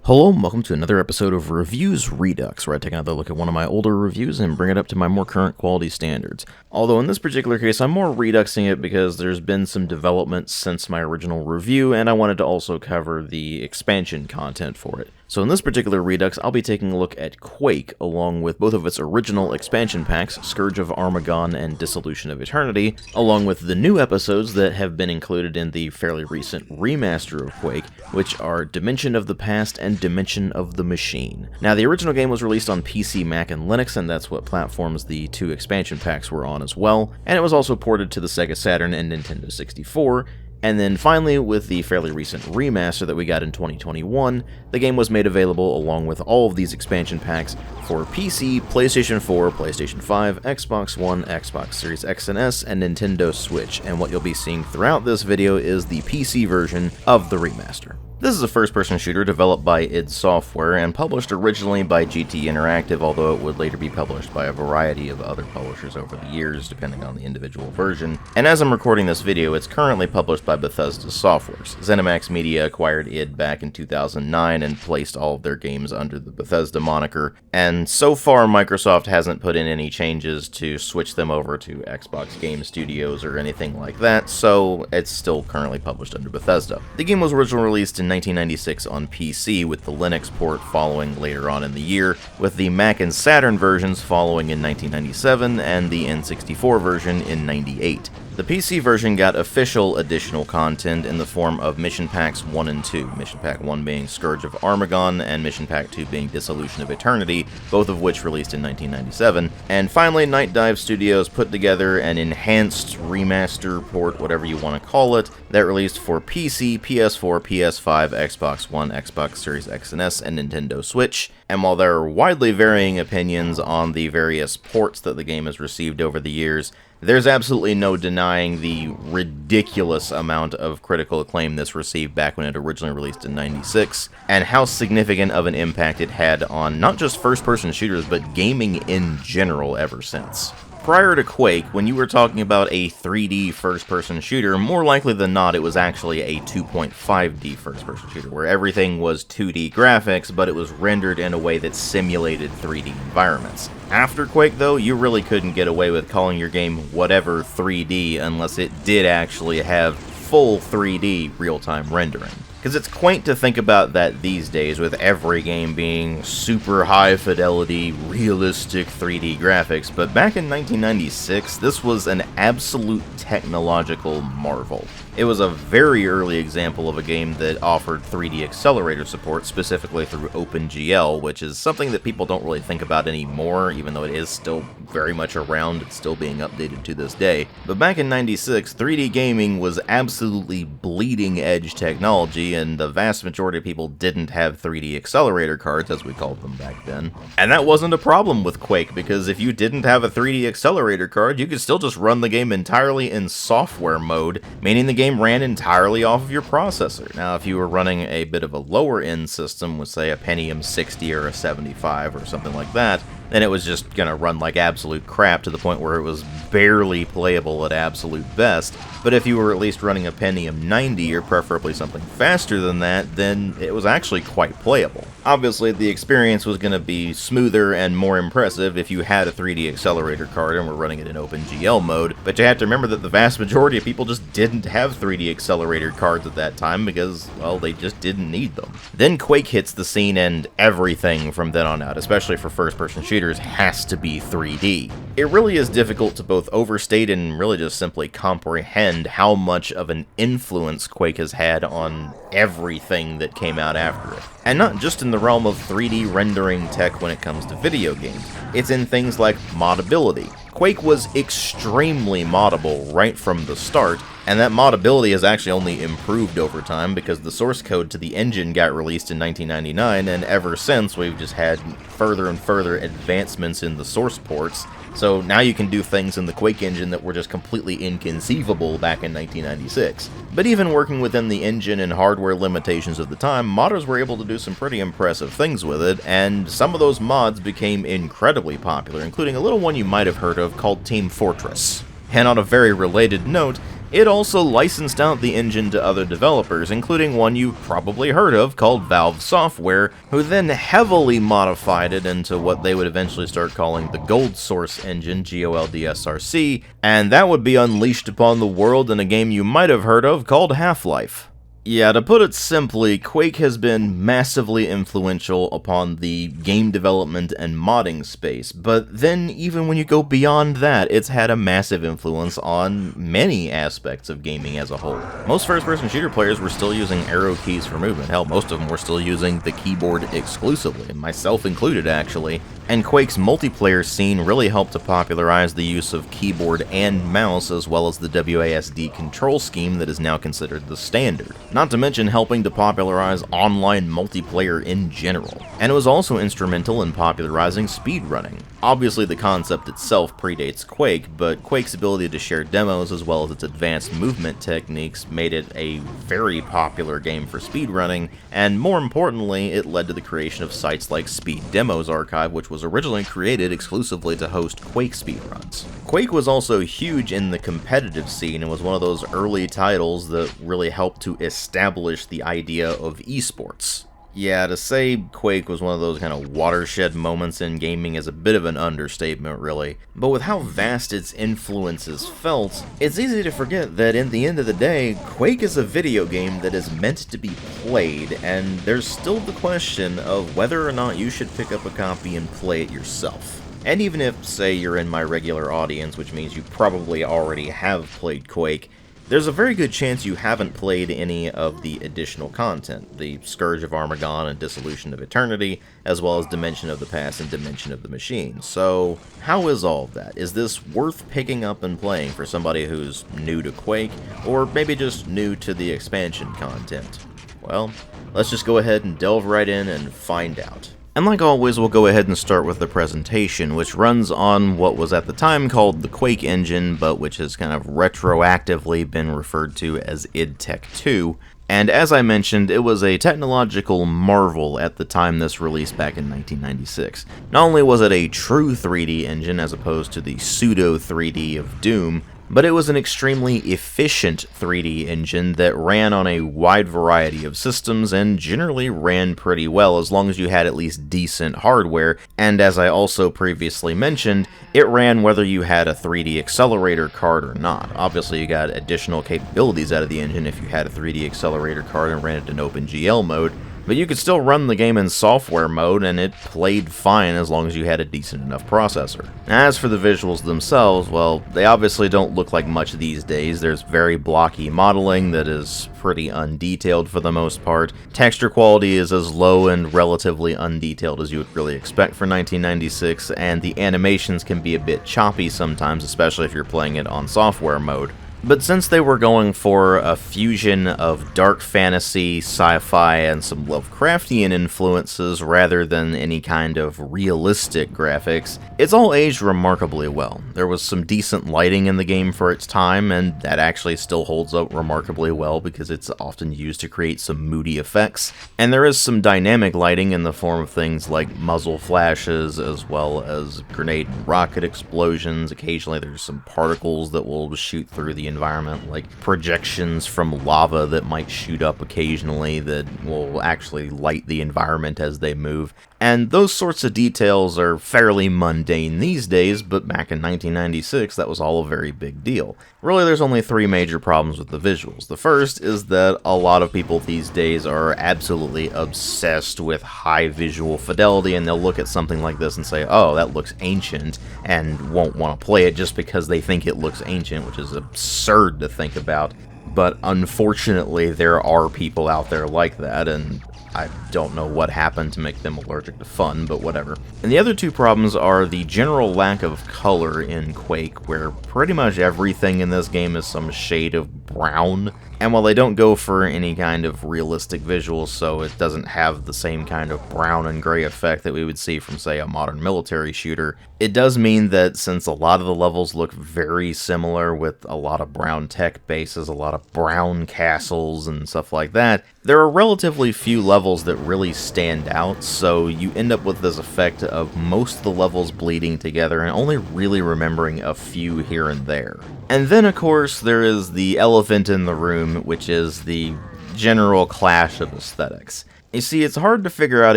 Hello and welcome to another episode of Reviews Redux, where I take another look at one of my older reviews and bring it up to my more current quality standards. Although in this particular case, I'm more reduxing it because there's been some development since my original review, and I wanted to also cover the expansion content for it. So in this particular Redux, I'll be taking a look at Quake, along with both of its original expansion packs, Scourge of Armagon and Dissolution of Eternity, along with the new episodes that have been included in the fairly recent remaster of Quake, which are Dimension of the Past and Dimension of the Machine. Now, the original game was released on PC, Mac, and Linux, and that's what platforms the two expansion packs were on as well, and it was also ported to the Sega Saturn and Nintendo 64, and then finally, with the fairly recent remaster that we got in 2021, the game was made available along with all of these expansion packs for PC, PlayStation 4, PlayStation 5, Xbox One, Xbox Series X and S, and Nintendo Switch, and what you'll be seeing throughout this video is the PC version of the remaster. This is a first-person shooter developed by id Software and published originally by GT Interactive, although it would later be published by a variety of other publishers over the years, depending on the individual version. And as I'm recording this video, it's currently published by Bethesda Softworks. ZeniMax Media acquired id back in 2009 and placed all of their games under the Bethesda moniker, and so far Microsoft hasn't put in any changes to switch them over to Xbox Game Studios or anything like that, so it's still currently published under Bethesda. The game was originally released in 1996 on PC, with the Linux port following later on in the year, with the Mac and Saturn versions following in 1997 and the N64 version in 98. The PC version got official additional content in the form of Mission Packs 1 and 2, Mission Pack 1 being Scourge of Armagon, and Mission Pack 2 being Dissolution of Eternity, both of which released in 1997. And finally, Night Dive Studios put together an enhanced remaster port, whatever you want to call it, that released for PC, PS4, PS5, Xbox One, Xbox Series X and S, and Nintendo Switch. And while there are widely varying opinions on the various ports that the game has received over the years, there's absolutely no denying the ridiculous amount of critical acclaim this received back when it originally released in '96, and how significant of an impact it had on not just first-person shooters, but gaming in general ever since. Prior to Quake, when you were talking about a 3D first-person shooter, more likely than not it was actually a 2.5D first-person shooter, where everything was 2D graphics, but it was rendered in a way that simulated 3D environments. After Quake, though, you really couldn't get away with calling your game whatever 3D unless it did actually have full 3D real-time rendering. Because it's quaint to think about that these days, with every game being super high-fidelity, realistic 3D graphics, but back in 1996, this was an absolute technological marvel. It was a very early example of a game that offered 3D accelerator support, specifically through OpenGL, which is something that people don't really think about anymore, even though it is still very much around, it's still being updated to this day. But back in '96, 3D gaming was absolutely bleeding-edge technology, and the vast majority of people didn't have 3D accelerator cards, as we called them back then. And that wasn't a problem with Quake, because if you didn't have a 3D accelerator card, you could still just run the game entirely in software mode, meaning the game ran entirely off of your processor. Now, if you were running a bit of a lower-end system with, say, a Pentium 60 or a 75 or something like that, then it was just gonna run like absolute crap to the point where it was barely playable at absolute best. But if you were at least running a Pentium 90, or preferably something faster than that, then it was actually quite playable. Obviously, the experience was going to be smoother and more impressive if you had a 3D accelerator card and were running it in OpenGL mode, but you have to remember that the vast majority of people just didn't have 3D accelerator cards at that time because, well, they just didn't need them. Then Quake hits the scene, and everything from then on out, especially for first-person shooters, has to be 3D. It really is difficult to both overstate and really just simply comprehend how much of an influence Quake has had on everything that came out after it. And not just in the realm of 3D rendering tech when it comes to video games. It's in things like modability. Quake was extremely moddable right from the start, and that modability has actually only improved over time because the source code to the engine got released in 1999, and ever since we've just had further and further advancements in the source ports. So now you can do things in the Quake engine that were just completely inconceivable back in 1996. But even working within the engine and hardware limitations of the time, modders were able to do some pretty impressive things with it, and some of those mods became incredibly popular, including a little one you might have heard of called Team Fortress. And on a very related note, It also licensed out the engine to other developers, including one you've probably heard of called Valve Software, who then heavily modified it into what they would eventually start calling the Gold Source engine, GOLDSRC, and that would be unleashed upon the world in a game you might have heard of called Half-Life. Yeah, to put it simply, Quake has been massively influential upon the game development and modding space, but then even when you go beyond that, it's had a massive influence on many aspects of gaming as a whole. Most first-person shooter players were still using arrow keys for movement. Hell, most of them were still using the keyboard exclusively, myself included actually. And Quake's multiplayer scene really helped to popularize the use of keyboard and mouse, as well as the WASD control scheme that is now considered the standard. Not to mention helping to popularize online multiplayer in general. And it was also instrumental in popularizing speedrunning. Obviously the concept itself predates Quake, but Quake's ability to share demos as well as its advanced movement techniques made it a very popular game for speedrunning, and more importantly, it led to the creation of sites like Speed Demos Archive, which was originally created exclusively to host Quake speedruns. Quake was also huge in the competitive scene and was one of those early titles that really helped to establish the idea of esports. Yeah, to say Quake was one of those kind of watershed moments in gaming is a bit of an understatement, really. But with how vast its influence is felt, it's easy to forget that in the end of the day, Quake is a video game that is meant to be played, and there's still the question of whether or not you should pick up a copy and play it yourself. And even if, say, you're in my regular audience, which means you probably already have played Quake, there's a very good chance you haven't played any of the additional content, the Scourge of Armagon and Dissolution of Eternity, as well as Dimension of the Past and Dimension of the Machine. So, how is all of that? Is this worth picking up and playing for somebody who's new to Quake, or maybe just new to the expansion content? Well, let's just go ahead and delve right in and find out. And like always, we'll go ahead and start with the presentation, which runs on what was at the time called the Quake engine, but which has kind of retroactively been referred to as id Tech 2. And as I mentioned, it was a technological marvel at the time this released back in 1996. Not only was it a true 3D engine as opposed to the pseudo 3D of Doom, but it was an extremely efficient 3D engine that ran on a wide variety of systems and generally ran pretty well as long as you had at least decent hardware, and as I also previously mentioned, it ran whether you had a 3D accelerator card or not. Obviously you got additional capabilities out of the engine if you had a 3D accelerator card and ran it in OpenGL mode, but you could still run the game in software mode and it played fine as long as you had a decent enough processor. As for the visuals themselves, well, they obviously don't look like much these days. There's very blocky modeling that is pretty undetailed for the most part. Texture quality is as low and relatively undetailed as you would really expect for 1996, and the animations can be a bit choppy sometimes, especially if you're playing it on software mode. But since they were going for a fusion of dark fantasy, sci-fi, and some Lovecraftian influences rather than any kind of realistic graphics, it's all aged remarkably well. There was some decent lighting in the game for its time, and that actually still holds up remarkably well because it's often used to create some moody effects. And there is some dynamic lighting in the form of things like muzzle flashes, as well as grenade and rocket explosions. Occasionally there's some particles that will shoot through the environment, like projections from lava that might shoot up occasionally that will actually light the environment as they move. And those sorts of details are fairly mundane these days, but back in 1996 that was all a very big deal. Really, there's only three major problems with the visuals. The first is that a lot of people these days are absolutely obsessed with high visual fidelity, and they'll look at something like this and say, oh, that looks ancient, and won't want to play it just because they think it looks ancient, which is absurd to think about. But unfortunately, there are people out there like that, and I don't know what happened to make them allergic to fun, but whatever. And the other two problems are the general lack of color in Quake, where pretty much everything in this game is some shade of brown. And while they don't go for any kind of realistic visuals, so it doesn't have the same kind of brown and gray effect that we would see from, say, a modern military shooter, it does mean that since a lot of the levels look very similar with a lot of brown tech bases, a lot of brown castles and stuff like that, There are relatively few levels that really stand out, so you end up with this effect of most of the levels bleeding together and only really remembering a few here and there. And then, of course, there is the elephant in the room, which is the general clash of aesthetics. You see, it's hard to figure out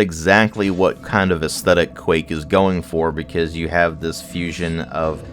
exactly what kind of aesthetic Quake is going for, because you have this fusion of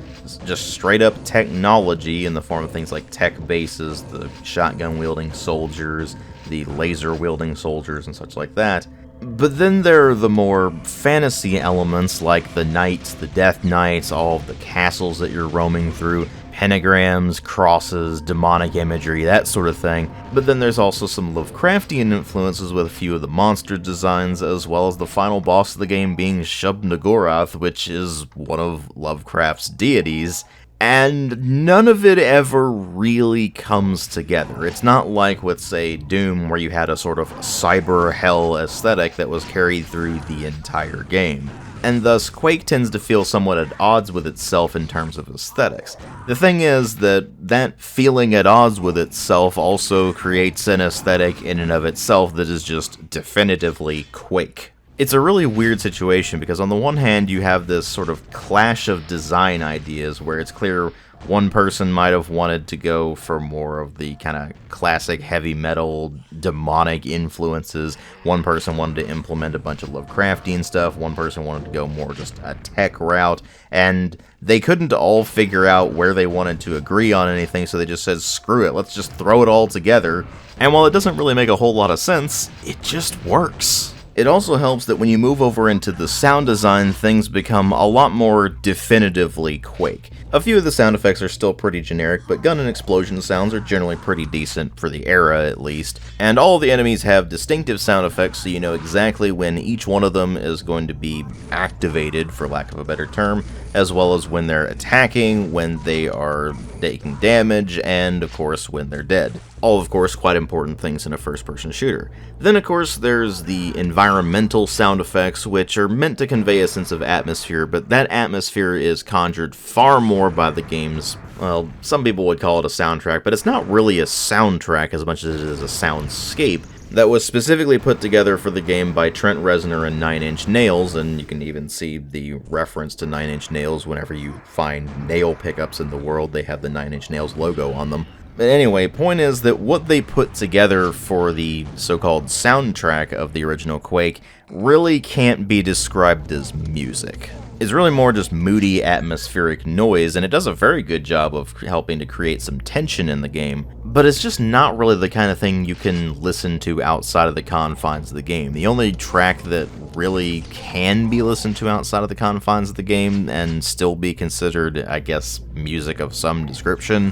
just straight up technology in the form of things like tech bases, the shotgun wielding soldiers, the laser wielding soldiers, and such like that. But then there are the more fantasy elements like the knights, the death knights, all of the castles that you're roaming through, pentagrams, crosses, demonic imagery, that sort of thing. But then there's also some Lovecraftian influences with a few of the monster designs, as well as the final boss of the game being Shub-Niggurath, which is one of Lovecraft's deities. And none of it ever really comes together. It's not like with, say, Doom, where you had a sort of cyber hell aesthetic that was carried through the entire game. And thus, Quake tends to feel somewhat at odds with itself in terms of aesthetics. The thing is that feeling at odds with itself also creates an aesthetic in and of itself that is just definitively Quake. It's a really weird situation, because on the one hand you have this sort of clash of design ideas where it's clear one person might have wanted to go for more of the kind of classic heavy metal demonic influences, one person wanted to implement a bunch of Lovecraftian stuff, one person wanted to go more just a tech route, and they couldn't all figure out where they wanted to agree on anything, so they just said, screw it, let's just throw it all together. And while it doesn't really make a whole lot of sense, it just works. It also helps that when you move over into the sound design, things become a lot more definitively Quake. A few of the sound effects are still pretty generic, but gun and explosion sounds are generally pretty decent, for the era at least. And all the enemies have distinctive sound effects, so you know exactly when each one of them is going to be activated, for lack of a better term, as well as when they're attacking, when they are taking damage, and of course when they're dead. All, of course, quite important things in a first-person shooter. Then, of course, there's the environmental sound effects, which are meant to convey a sense of atmosphere, but that atmosphere is conjured far more by the game's, well, some people would call it a soundtrack, but it's not really a soundtrack as much as it is a soundscape that was specifically put together for the game by Trent Reznor and Nine Inch Nails, and you can even see the reference to Nine Inch Nails whenever you find nail pickups in the world. They have the Nine Inch Nails logo on them. But anyway, point is that what they put together for the so-called soundtrack of the original Quake really can't be described as music. It's really more just moody atmospheric noise, and it does a very good job of helping to create some tension in the game, but it's just not really the kind of thing you can listen to outside of the confines of the game. The only track that really can be listened to outside of the confines of the game and still be considered, I guess, music of some description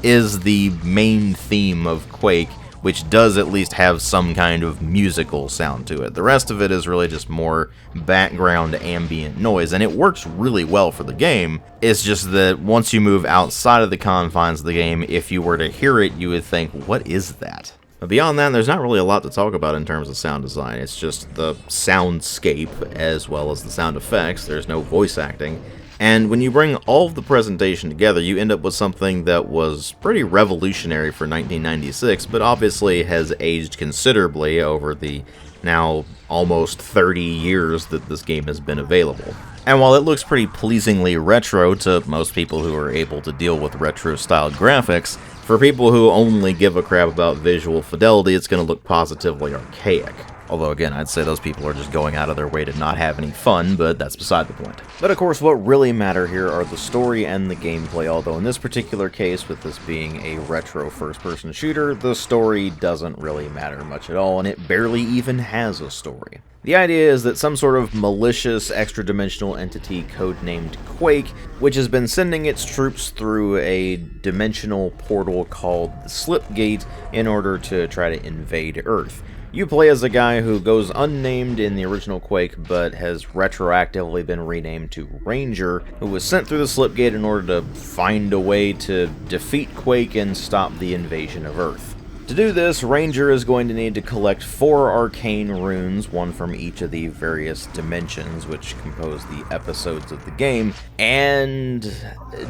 is the main theme of Quake, which does at least have some kind of musical sound to it. The rest of it is really just more background ambient noise, and it works really well for the game. It's just that once you move outside of the confines of the game, if you were to hear it, you would think, what is that? But beyond that, there's not really a lot to talk about in terms of sound design. It's just the soundscape as well as the sound effects. There's no voice acting. And when you bring all of the presentation together, you end up with something that was pretty revolutionary for 1996, but obviously has aged considerably over the now almost 30 years that this game has been available. And while it looks pretty pleasingly retro to most people who are able to deal with retro-styled graphics, for people who only give a crap about visual fidelity, it's going to look positively archaic. Although, again, I'd say those people are just going out of their way to not have any fun, but that's beside the point. But of course, what really matter here are the story and the gameplay, although in this particular case, with this being a retro first-person shooter, the story doesn't really matter much at all, and it barely even has a story. The idea is that some sort of malicious extra-dimensional entity codenamed Quake, which has been sending its troops through a dimensional portal called the Slipgate in order to try to invade Earth. You play as a guy who goes unnamed in the original Quake, but has retroactively been renamed to Ranger, who was sent through the Slipgate in order to find a way to defeat Quake and stop the invasion of Earth. To do this, Ranger is going to need to collect 4 arcane runes, one from each of the various dimensions which compose the episodes of the game, and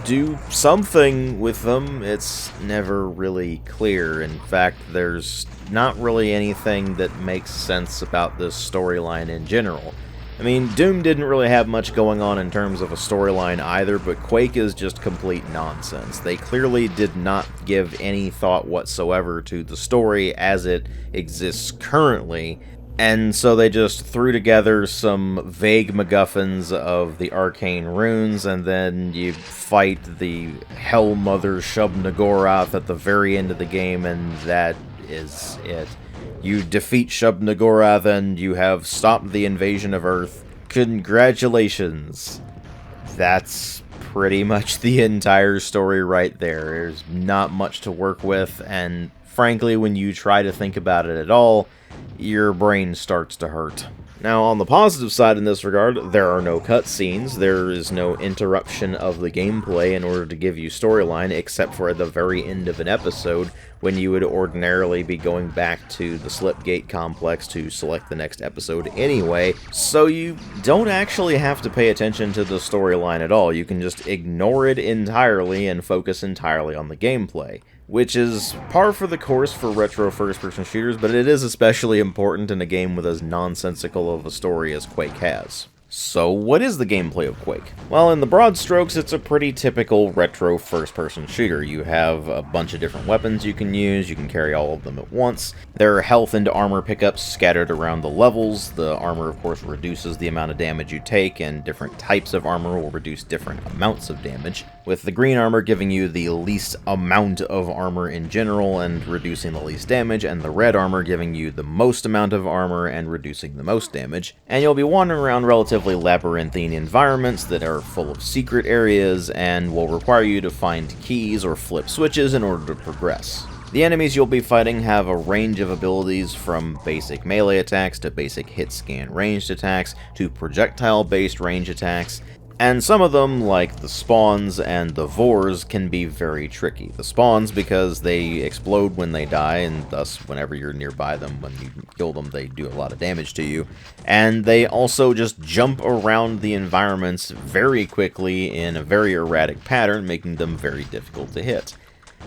do something with them. It's never really clear. In fact, there's not really anything that makes sense about this storyline in general. I mean, Doom didn't really have much going on in terms of a storyline either, but Quake is just complete nonsense. They clearly did not give any thought whatsoever to the story as it exists currently, and so they just threw together some vague MacGuffins of the arcane runes, and then you fight the Hell Mother Shub-Niggurath at the very end of the game, and that is it. You defeat Shub-Niggurath and you have stopped the invasion of Earth. Congratulations. That's pretty much the entire story right there. There's not much to work with, and frankly, when you try to think about it at all, your brain starts to hurt. Now, on the positive side in this regard, there are no cutscenes, there is no interruption of the gameplay in order to give you storyline, except for at the very end of an episode, when you would ordinarily be going back to the Slipgate complex to select the next episode anyway, so you don't actually have to pay attention to the storyline at all. You can just ignore it entirely and focus entirely on the gameplay, which is par for the course for retro first-person shooters, but it is especially important in a game with as nonsensical of a story as Quake has. So, what is the gameplay of Quake? Well, in the broad strokes, it's a pretty typical retro first-person shooter. You have a bunch of different weapons you can use, you can carry all of them at once. There are health and armor pickups scattered around the levels. The armor, of course, reduces the amount of damage you take, and different types of armor will reduce different amounts of damage, with the green armor giving you the least amount of armor in general and reducing the least damage, and the red armor giving you the most amount of armor and reducing the most damage. And you'll be wandering around relatively labyrinthine environments that are full of secret areas and will require you to find keys or flip switches in order to progress. The enemies you'll be fighting have a range of abilities from basic melee attacks to basic hit-scan ranged attacks to projectile-based range attacks, and some of them, like the spawns and the Vores, can be very tricky. The spawns because they explode when they die, and thus whenever you're nearby them, when you kill them, they do a lot of damage to you. And they also just jump around the environments very quickly in a very erratic pattern, making them very difficult to hit.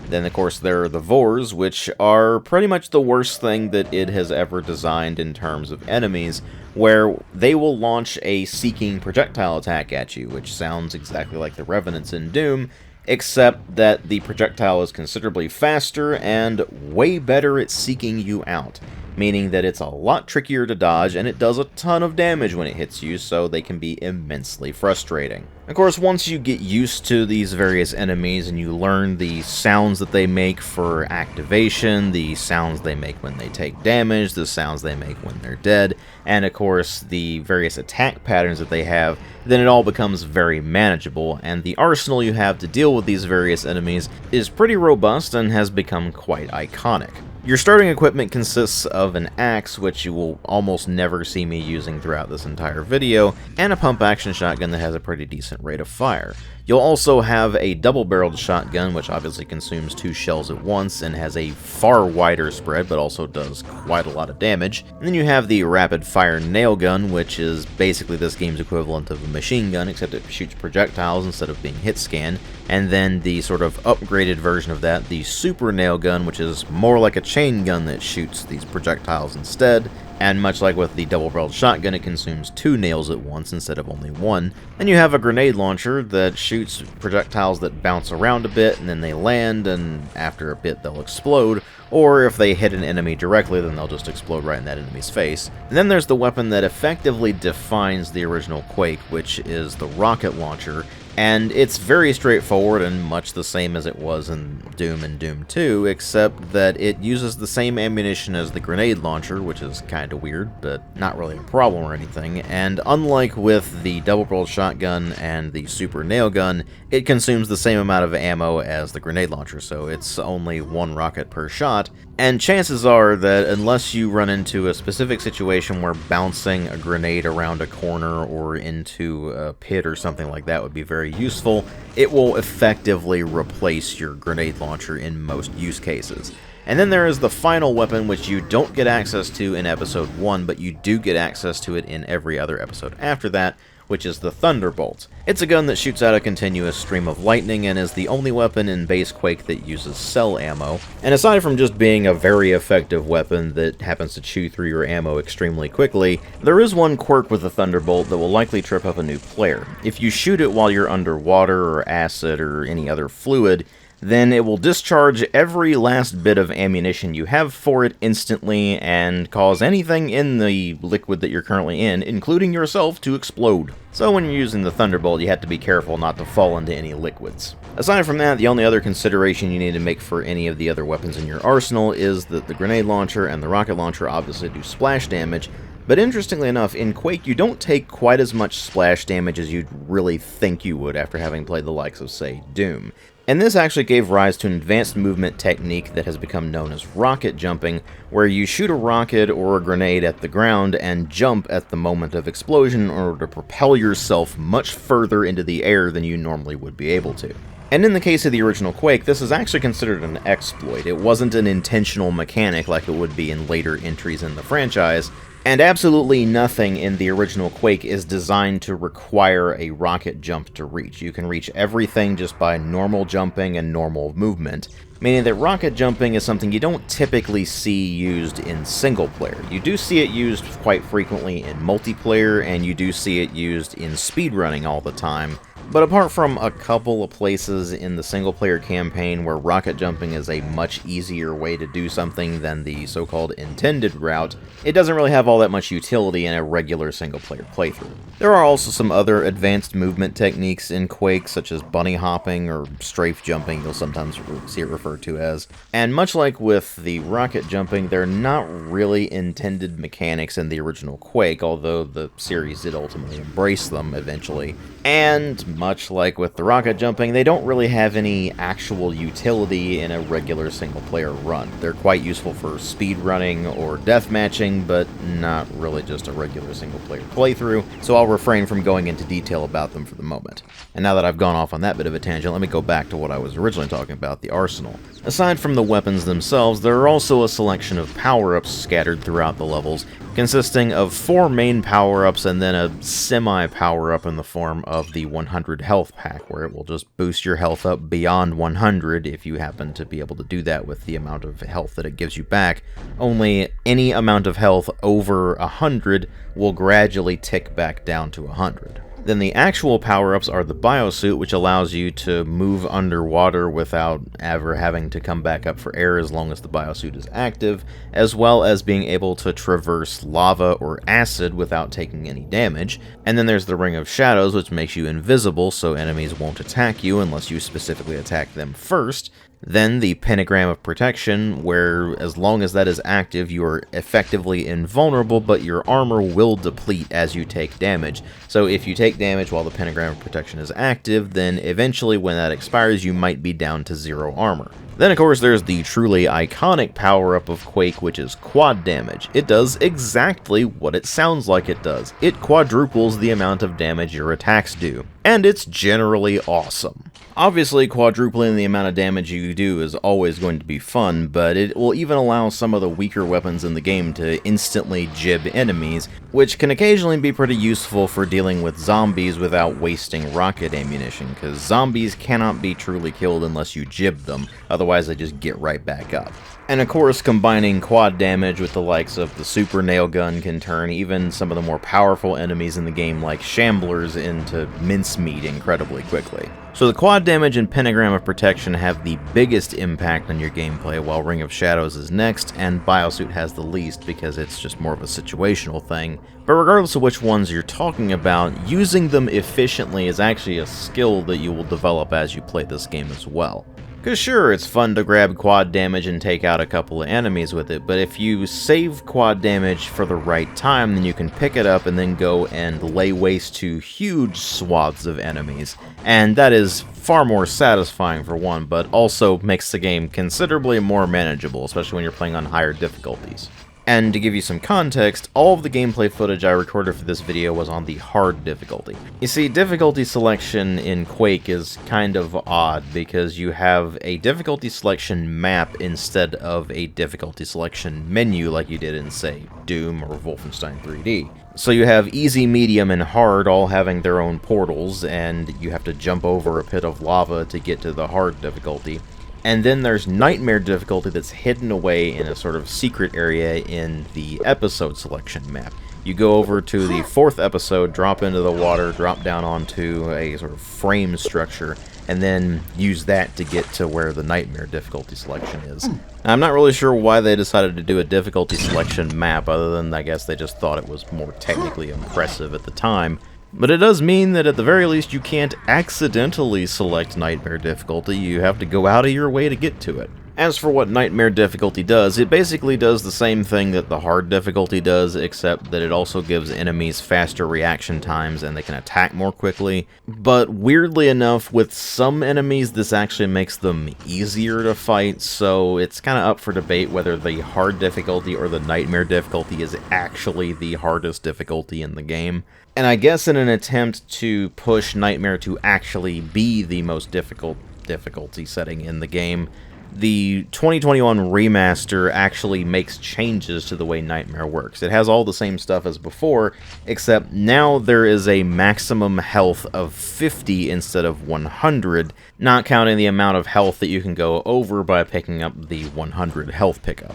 Then, of course, there are the Vores, which are pretty much the worst thing that id has ever designed in terms of enemies, where they will launch a seeking projectile attack at you, which sounds exactly like the Revenants in Doom, except that the projectile is considerably faster and way better at seeking you out, meaning that it's a lot trickier to dodge, and it does a ton of damage when it hits you, so they can be immensely frustrating. Of course, once you get used to these various enemies and you learn the sounds that they make for activation, the sounds they make when they take damage, the sounds they make when they're dead, and of course the various attack patterns that they have, then it all becomes very manageable, and the arsenal you have to deal with these various enemies is pretty robust and has become quite iconic. Your starting equipment consists of an axe, which you will almost never see me using throughout this entire video, and a pump-action shotgun that has a pretty decent rate of fire. You'll also have a double-barreled shotgun, which obviously consumes 2 shells at once and has a far wider spread, but also does quite a lot of damage. And then you have the rapid-fire nail gun, which is basically this game's equivalent of a machine gun, except it shoots projectiles instead of being hit-scanned. And then the sort of upgraded version of that, the super nail gun, which is more like a chain gun that shoots these projectiles instead. And much like with the double-barreled shotgun, it consumes 2 nails at once instead of only 1. Then you have a grenade launcher that shoots projectiles that bounce around a bit, and then they land, and after a bit they'll explode, or if they hit an enemy directly, then they'll just explode right in that enemy's face. And then there's the weapon that effectively defines the original Quake, which is the rocket launcher, and it's very straightforward and much the same as it was in Doom and Doom 2, except that it uses the same ammunition as the grenade launcher, which is kinda weird, but not really a problem or anything, and unlike with the double-barreled shotgun and the super nail gun, it consumes the same amount of ammo as the grenade launcher, so it's only 1 rocket per shot, and chances are that unless you run into a specific situation where bouncing a grenade around a corner or into a pit or something like that would be very useful, it will effectively replace your grenade launcher in most use cases. And then there is the final weapon, which you don't get access to in Episode 1, but you do get access to it in every other episode after that, which is the Thunderbolt. It's a gun that shoots out a continuous stream of lightning and is the only weapon in base Quake that uses cell ammo. And aside from just being a very effective weapon that happens to chew through your ammo extremely quickly, there is one quirk with the Thunderbolt that will likely trip up a new player. If you shoot it while you're underwater or acid or any other fluid, then it will discharge every last bit of ammunition you have for it instantly and cause anything in the liquid that you're currently in, including yourself, to explode. So when you're using the Thunderbolt, you have to be careful not to fall into any liquids. Aside from that, the only other consideration you need to make for any of the other weapons in your arsenal is that the grenade launcher and the rocket launcher obviously do splash damage, but interestingly enough, in Quake you don't take quite as much splash damage as you'd really think you would after having played the likes of, say, Doom. And this actually gave rise to an advanced movement technique that has become known as rocket jumping, where you shoot a rocket or a grenade at the ground and jump at the moment of explosion in order to propel yourself much further into the air than you normally would be able to. And in the case of the original Quake, this is actually considered an exploit. It wasn't an intentional mechanic like it would be in later entries in the franchise, and absolutely nothing in the original Quake is designed to require a rocket jump to reach. You can reach everything just by normal jumping and normal movement, meaning that rocket jumping is something you don't typically see used in single player. You do see it used quite frequently in multiplayer, and you do see it used in speedrunning all the time. But apart from a couple of places in the single-player campaign where rocket jumping is a much easier way to do something than the so-called intended route, it doesn't really have all that much utility in a regular single-player playthrough. There are also some other advanced movement techniques in Quake, such as bunny hopping or strafe jumping, you'll sometimes see it referred to as. And much like with the rocket jumping, they're not really intended mechanics in the original Quake, although the series did ultimately embrace them eventually. And much like with the rocket jumping, they don't really have any actual utility in a regular single-player run. They're quite useful for speedrunning or deathmatching, but not really just a regular single-player playthrough, so I'll refrain from going into detail about them for the moment. And now that I've gone off on that bit of a tangent, let me go back to what I was originally talking about, the arsenal. Aside from the weapons themselves, there are also a selection of power-ups scattered throughout the levels, consisting of 4 main power-ups and then a semi-power-up in the form of the 100 health pack, where it will just boost your health up beyond 100 if you happen to be able to do that with the amount of health that it gives you back. Only any amount of health over 100 will gradually tick back down to 100. Then the actual power-ups are the biosuit, which allows you to move underwater without ever having to come back up for air as long as the biosuit is active, as well as being able to traverse lava or acid without taking any damage. And then there's the Ring of Shadows, which makes you invisible so enemies won't attack you unless you specifically attack them first. Then the Pentagram of Protection, where as long as that is active, you are effectively invulnerable, but your armor will deplete as you take damage. So if you take damage while the Pentagram of Protection is active, then eventually when that expires, you might be down to 0 armor. Then, of course, there's the truly iconic power-up of Quake, which is Quad Damage. It does exactly what it sounds like it does. It quadruples the amount of damage your attacks do. And it's generally awesome. Obviously, quadrupling the amount of damage you do is always going to be fun, but it will even allow some of the weaker weapons in the game to instantly jib enemies, which can occasionally be pretty useful for dealing with zombies without wasting rocket ammunition, because zombies cannot be truly killed unless you jib them, otherwise they just get right back up. And of course, combining quad damage with the likes of the super nail gun can turn even some of the more powerful enemies in the game like Shamblers into mincemeat incredibly quickly. So the quad damage and Pentagram of Protection have the biggest impact on your gameplay, while Ring of Shadows is next, and Biosuit has the least because it's just more of a situational thing. But regardless of which ones you're talking about, using them efficiently is actually a skill that you will develop as you play this game as well. Because sure, it's fun to grab quad damage and take out a couple of enemies with it, but if you save quad damage for the right time, then you can pick it up and then go and lay waste to huge swaths of enemies. And that is far more satisfying for one, but also makes the game considerably more manageable, especially when you're playing on higher difficulties. And to give you some context, all of the gameplay footage I recorded for this video was on the hard difficulty. You see, difficulty selection in Quake is kind of odd because you have a difficulty selection map instead of a difficulty selection menu like you did in, say, Doom or Wolfenstein 3D. So you have easy, medium, and hard all having their own portals, and you have to jump over a pit of lava to get to the hard difficulty. And then there's Nightmare difficulty that's hidden away in a sort of secret area in the episode selection map. You go over to the 4th episode, drop into the water, drop down onto a sort of frame structure, and then use that to get to where the Nightmare difficulty selection is. I'm not really sure why they decided to do a difficulty selection map, other than I guess they just thought it was more technically impressive at the time. But it does mean that at the very least you can't accidentally select Nightmare difficulty, you have to go out of your way to get to it. As for what Nightmare difficulty does, it basically does the same thing that the hard difficulty does, except that it also gives enemies faster reaction times and they can attack more quickly. But weirdly enough, with some enemies this actually makes them easier to fight, so it's kind of up for debate whether the hard difficulty or the Nightmare difficulty is actually the hardest difficulty in the game. And I guess in an attempt to push Nightmare to actually be the most difficult difficulty setting in the game, the 2021 remaster actually makes changes to the way Nightmare works. It has all the same stuff as before, except now there is a maximum health of 50 instead of 100, not counting the amount of health that you can go over by picking up the 100 health pickup.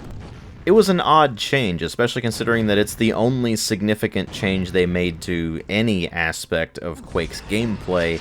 It was an odd change, especially considering that it's the only significant change they made to any aspect of Quake's gameplay,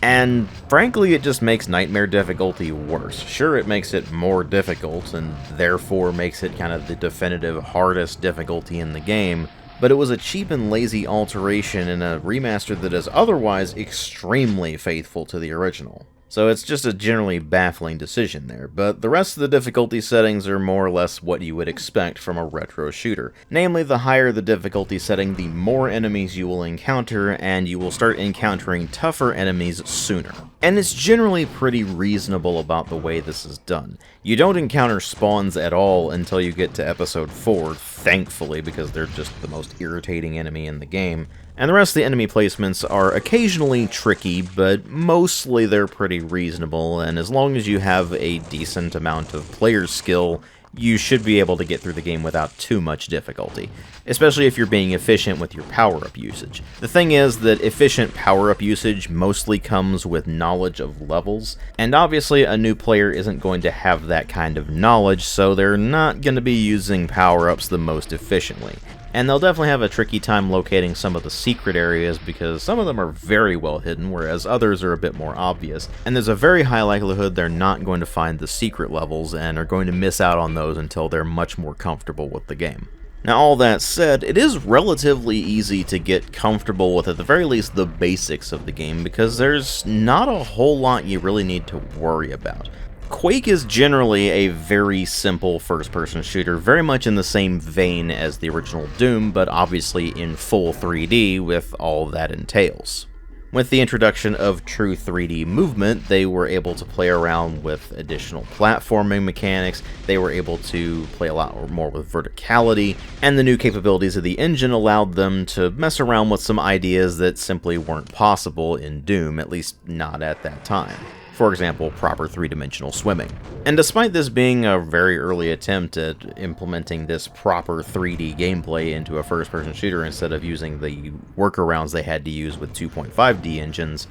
and frankly it just makes Nightmare difficulty worse. Sure, it makes it more difficult, and therefore makes it kind of the definitive hardest difficulty in the game, but it was a cheap and lazy alteration in a remaster that is otherwise extremely faithful to the original. So it's just a generally baffling decision there, but the rest of the difficulty settings are more or less what you would expect from a retro shooter. Namely, the higher the difficulty setting, the more enemies you will encounter, and you will start encountering tougher enemies sooner. And it's generally pretty reasonable about the way this is done. You don't encounter spawns at all until you get to episode 4, thankfully, because they're just the most irritating enemy in the game. And the rest of the enemy placements are occasionally tricky, but mostly they're pretty reasonable, and as long as you have a decent amount of player skill, you should be able to get through the game without too much difficulty, especially if you're being efficient with your power-up usage. The thing is that efficient power-up usage mostly comes with knowledge of levels, and obviously a new player isn't going to have that kind of knowledge, so they're not going to be using power-ups the most efficiently. And they'll definitely have a tricky time locating some of the secret areas because some of them are very well hidden, whereas others are a bit more obvious. And there's a very high likelihood they're not going to find the secret levels and are going to miss out on those until they're much more comfortable with the game. Now, all that said, it is relatively easy to get comfortable with at the very least the basics of the game because there's not a whole lot you really need to worry about. Quake is generally a very simple first-person shooter, very much in the same vein as the original Doom, but obviously in full 3D with all that entails. With the introduction of true 3D movement, they were able to play around with additional platforming mechanics, they were able to play a lot more with verticality, and the new capabilities of the engine allowed them to mess around with some ideas that simply weren't possible in Doom, at least not at that time. For example, proper three-dimensional swimming. And despite this being a very early attempt at implementing this proper 3D gameplay into a first-person shooter instead of using the workarounds they had to use with 2.5D engines,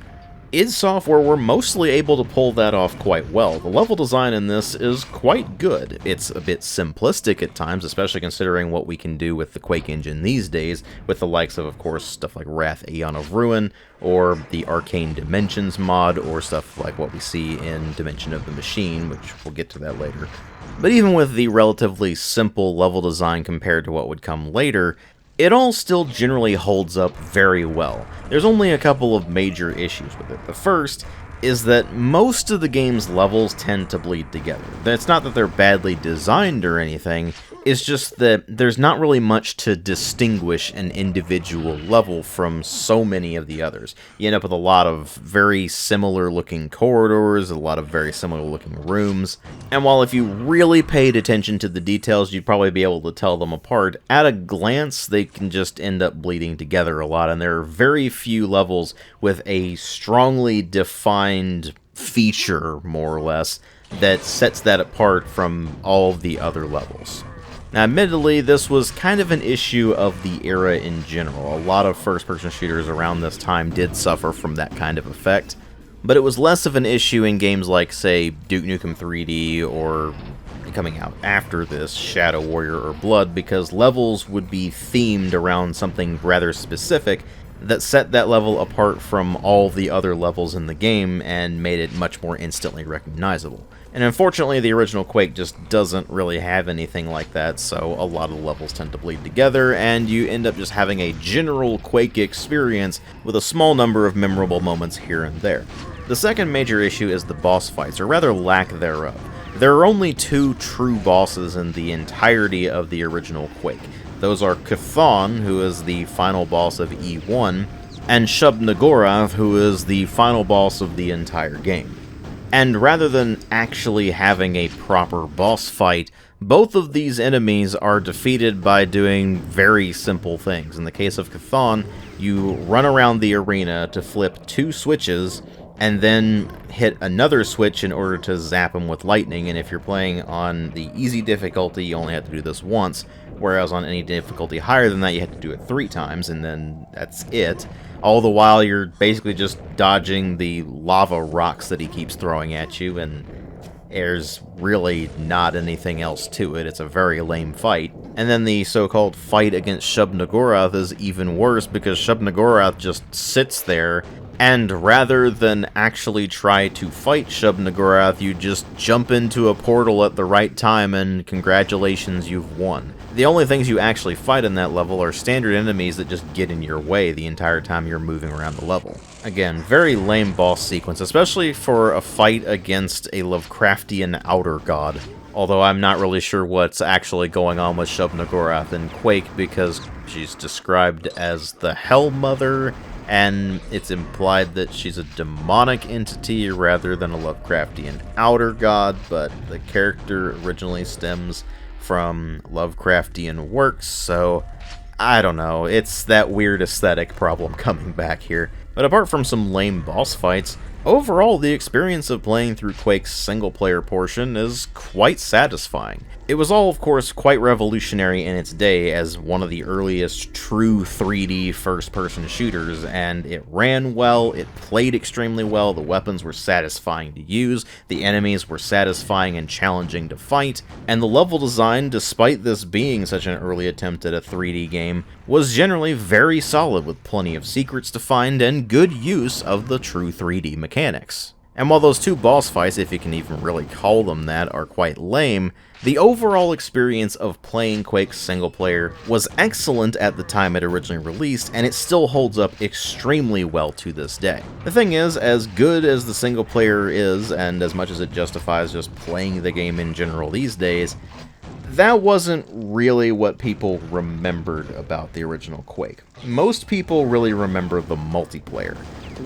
id Software were mostly able to pull that off quite well. The level design in this is quite good. It's a bit simplistic at times, especially considering what we can do with the Quake engine these days, with the likes of course, stuff like Wrath Aeon of Ruin, or the Arcane Dimensions mod, or stuff like what we see in Dimension of the Machine, which we'll get to that later. But even with the relatively simple level design compared to what would come later, it all still generally holds up very well. There's only a couple of major issues with it. The first is that most of the game's levels tend to bleed together. It's not that they're badly designed or anything, It's just that there's not really much to distinguish an individual level from so many of the others. You end up with a lot of very similar looking corridors, a lot of very similar looking rooms, and while if you really paid attention to the details, you'd probably be able to tell them apart, at a glance they can just end up bleeding together a lot, and there are very few levels with a strongly defined feature, more or less, that sets that apart from all of the other levels. Now, admittedly, this was kind of an issue of the era in general. A lot of first-person shooters around this time did suffer from that kind of effect, but it was less of an issue in games like, say, Duke Nukem 3D, or coming out after this, Shadow Warrior or Blood, because levels would be themed around something rather specific that set that level apart from all the other levels in the game and made it much more instantly recognizable. And unfortunately, the original Quake just doesn't really have anything like that, so a lot of the levels tend to bleed together, and you end up just having a general Quake experience with a small number of memorable moments here and there. The second major issue is the boss fights, or rather lack thereof. There are only two true bosses in the entirety of the original Quake. Those are Chthon, who is the final boss of E1, and Shub-Niggurath, who is the final boss of the entire game. And rather than actually having a proper boss fight, both of these enemies are defeated by doing very simple things. In the case of Chthon, you run around the arena to flip two switches, and then hit another switch in order to zap him with lightning, and if you're playing on the easy difficulty, you only have to do this once, whereas on any difficulty higher than that, you have to do it 3 times, and then that's it. All the while, you're basically just dodging the lava rocks that he keeps throwing at you, and there's really not anything else to it. It's a very lame fight. And then the so-called fight against Shub-Niggurath is even worse, because Shub-Niggurath just sits there, and rather than actually try to fight Shub-Niggurath, you just jump into a portal at the right time, and congratulations, you've won. The only things you actually fight in that level are standard enemies that just get in your way the entire time you're moving around the level. Again, very lame boss sequence, especially for a fight against a Lovecraftian outer god. Although I'm not really sure what's actually going on with Shub-Niggurath in Quake, because she's described as the Hell Mother, and it's implied that she's a demonic entity rather than a Lovecraftian outer god, but the character originally stems from Lovecraftian works, so I don't know, it's that weird aesthetic problem coming back here. But apart from some lame boss fights, overall the experience of playing through Quake's single-player portion is quite satisfying. It was all, of course, quite revolutionary in its day as one of the earliest true 3D first-person shooters, and it ran well, it played extremely well, the weapons were satisfying to use, the enemies were satisfying and challenging to fight, and the level design, despite this being such an early attempt at a 3D game, was generally very solid with plenty of secrets to find and good use of the true 3D mechanics. And while those two boss fights, if you can even really call them that, are quite lame, the overall experience of playing Quake single player was excellent at the time it originally released, and it still holds up extremely well to this day. The thing is, as good as the single player is, and as much as it justifies just playing the game in general these days, that wasn't really what people remembered about the original Quake. Most people really remember the multiplayer,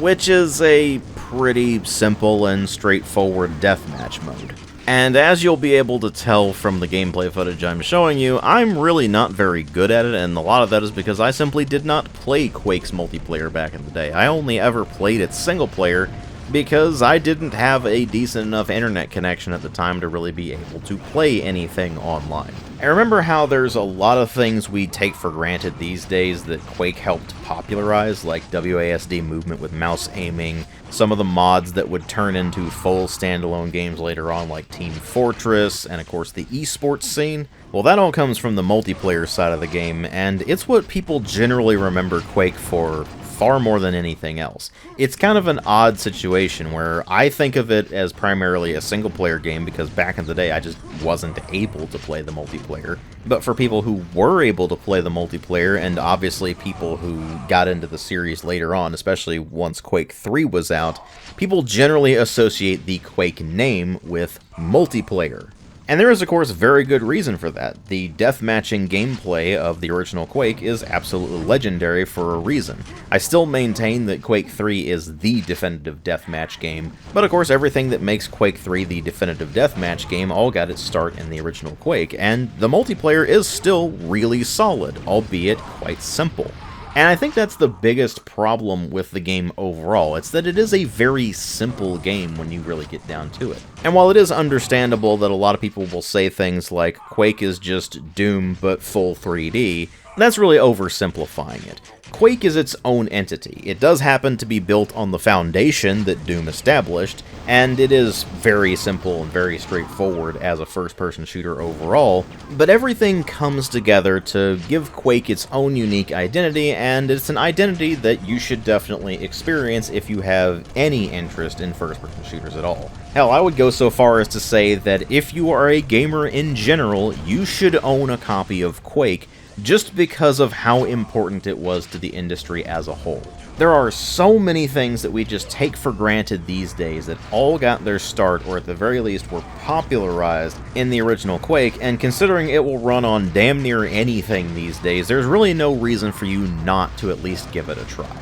which is a pretty simple and straightforward deathmatch mode. And as you'll be able to tell from the gameplay footage I'm showing you, I'm really not very good at it, and a lot of that is because I simply did not play Quake's multiplayer back in the day. I only ever played its single player because I didn't have a decent enough internet connection at the time to really be able to play anything online. I remember how there's a lot of things we take for granted these days that Quake helped popularize, like WASD movement with mouse aiming, some of the mods that would turn into full standalone games later on like Team Fortress, and of course the esports scene. Well, that all comes from the multiplayer side of the game, and it's what people generally remember Quake for far more than anything else. It's kind of an odd situation where I think of it as primarily a single-player game because back in the day I just wasn't able to play the multiplayer. But for people who were able to play the multiplayer, and obviously people who got into the series later on, especially once Quake 3 was out, people generally associate the Quake name with multiplayer. And there is, of course, very good reason for that. The deathmatching gameplay of the original Quake is absolutely legendary for a reason. I still maintain that Quake 3 is the definitive deathmatch game, but of course everything that makes Quake 3 the definitive deathmatch game all got its start in the original Quake, and the multiplayer is still really solid, albeit quite simple. And I think that's the biggest problem with the game overall. It's that it is a very simple game when you really get down to it. And while it is understandable that a lot of people will say things like Quake is just Doom but full 3D, that's really oversimplifying it. Quake is its own entity. It does happen to be built on the foundation that Doom established, and it is very simple and very straightforward as a first-person shooter overall, but everything comes together to give Quake its own unique identity, and it's an identity that you should definitely experience if you have any interest in first-person shooters at all. Hell, I would go so far as to say that if you are a gamer in general, you should own a copy of Quake, just because of how important it was to the industry as a whole. There are so many things that we just take for granted these days that all got their start, or at the very least were popularized, in the original Quake, and considering it will run on damn near anything these days, there's really no reason for you not to at least give it a try.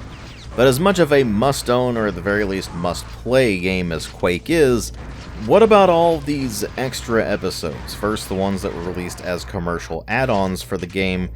But as much of a must-own, or at the very least must-play game as Quake is, what about all these extra episodes? First, the ones that were released as commercial add-ons for the game,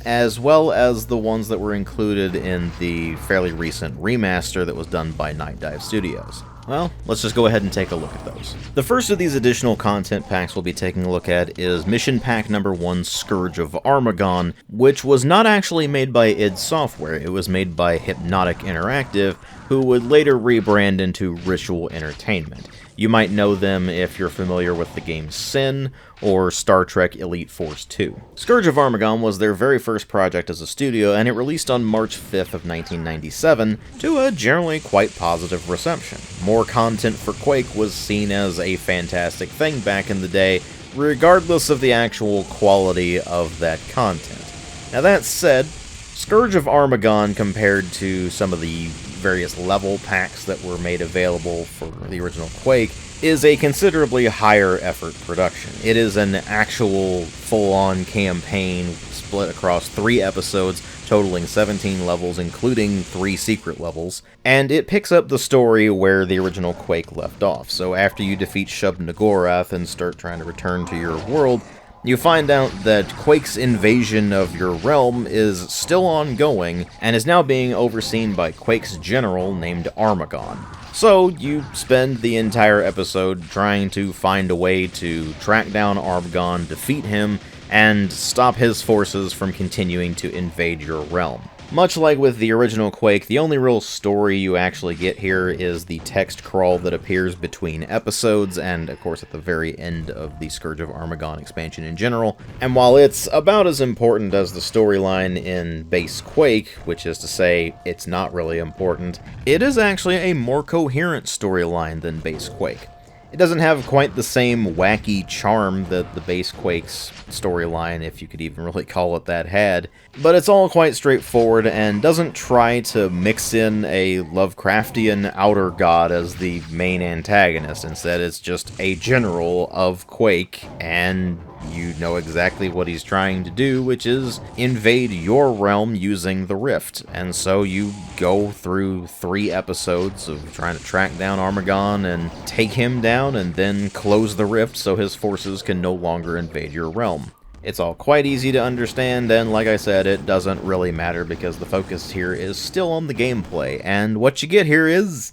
as well as the ones that were included in the fairly recent remaster that was done by Night Dive Studios. Well, let's just go ahead and take a look at those. The first of these additional content packs we'll be taking a look at is Mission Pack number 1, Scourge of Armagon, which was not actually made by id Software. It was made by Hypnotic Interactive, who would later rebrand into Ritual Entertainment. You might know them if you're familiar with the game Sin, or Star Trek Elite Force 2. Scourge of Armagon was their very first project as a studio, and it released on March 5th of 1997, to a generally quite positive reception. More content for Quake was seen as a fantastic thing back in the day, regardless of the actual quality of that content. Now that said, Scourge of Armagon, compared to some of the various level packs that were made available for the original Quake, is a considerably higher effort production. It is an actual full-on campaign split across 3 episodes, totaling 17 levels, including 3 secret levels, and it picks up the story where the original Quake left off. So after you defeat Shub-Niggurath and start trying to return to your world, you find out that Quake's invasion of your realm is still ongoing, and is now being overseen by Quake's general named Armagon. So you spend the entire episode trying to find a way to track down Armagon, defeat him, and stop his forces from continuing to invade your realm. Much like with the original Quake, the only real story you actually get here is the text crawl that appears between episodes, and of course at the very end of the Scourge of Armagon expansion in general. And while it's about as important as the storyline in base Quake, which is to say, it's not really important, it is actually a more coherent storyline than base Quake. It doesn't have quite the same wacky charm that the base Quake's storyline, if you could even really call it that, had, but it's all quite straightforward and doesn't try to mix in a Lovecraftian outer god as the main antagonist. Instead, it's just a general of Quake, and you know exactly what he's trying to do, which is invade your realm using the Rift. And so you go through 3 episodes of trying to track down Armagon and take him down, and then close the Rift so his forces can no longer invade your realm. It's all quite easy to understand, and like I said, it doesn't really matter because the focus here is still on the gameplay, and what you get here is,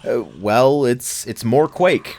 well, it's more Quake.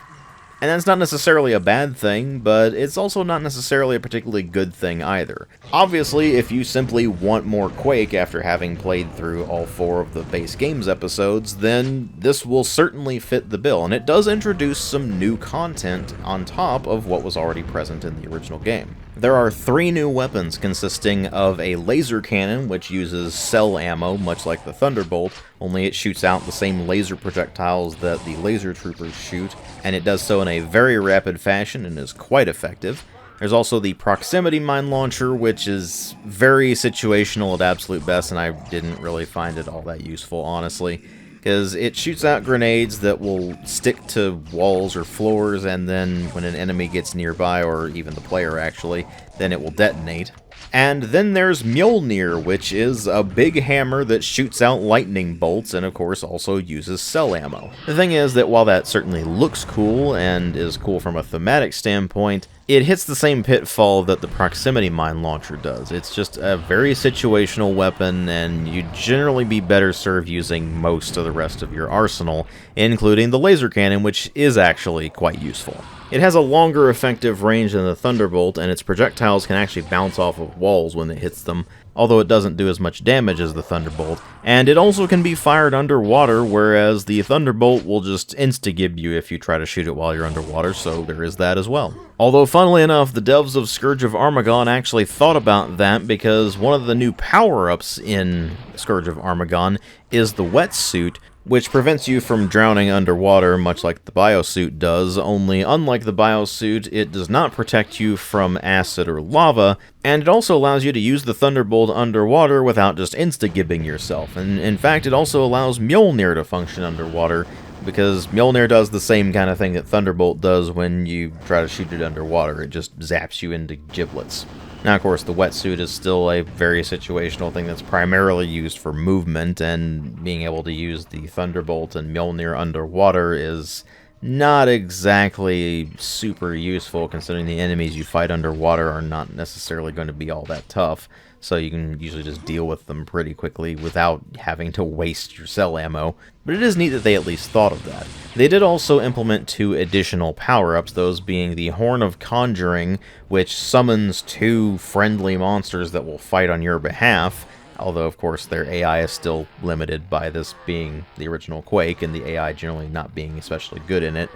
And that's not necessarily a bad thing, but it's also not necessarily a particularly good thing either. Obviously, if you simply want more Quake after having played through all 4 of the base games episodes, then this will certainly fit the bill, and it does introduce some new content on top of what was already present in the original game. There are 3 new weapons consisting of a laser cannon, which uses cell ammo, much like the Thunderbolt, only it shoots out the same laser projectiles that the laser troopers shoot, and it does so in a very rapid fashion and is quite effective. There's also the proximity mine launcher, which is very situational at absolute best, and I didn't really find it all that useful, honestly. because it shoots out grenades that will stick to walls or floors, and then when an enemy gets nearby, or even the player actually, then it will detonate. And then there's Mjolnir, which is a big hammer that shoots out lightning bolts and of course also uses cell ammo. The thing is that while that certainly looks cool and is cool from a thematic standpoint, it hits the same pitfall that the proximity mine launcher does. It's just a very situational weapon, and you'd generally be better served using most of the rest of your arsenal, including the laser cannon, which is actually quite useful. It has a longer effective range than the Thunderbolt, and its projectiles can actually bounce off of walls when it hits them, although it doesn't do as much damage as the Thunderbolt. And it also can be fired underwater, whereas the Thunderbolt will just insta-gib you if you try to shoot it while you're underwater, so there is that as well. Although, funnily enough, the devs of Scourge of Armagon actually thought about that, because one of the new power-ups in Scourge of Armagon is the wetsuit, which prevents you from drowning underwater, much like the biosuit does, only unlike the biosuit, it does not protect you from acid or lava, and it also allows you to use the Thunderbolt underwater without just insta-gibbing yourself. And in fact, it also allows Mjolnir to function underwater, because Mjolnir does the same kind of thing that Thunderbolt does when you try to shoot it underwater. It just zaps you into giblets. Now, of course, the wetsuit is still a very situational thing that's primarily used for movement, and being able to use the Thunderbolt and Mjolnir underwater is not exactly super useful, considering the enemies you fight underwater are not necessarily going to be all that tough, so you can usually just deal with them pretty quickly without having to waste your cell ammo. But it is neat that they at least thought of that. They did also implement 2 additional power-ups, those being the Horn of Conjuring, which summons 2 friendly monsters that will fight on your behalf, although of course their AI is still limited by this being the original Quake, and the AI generally not being especially good in it.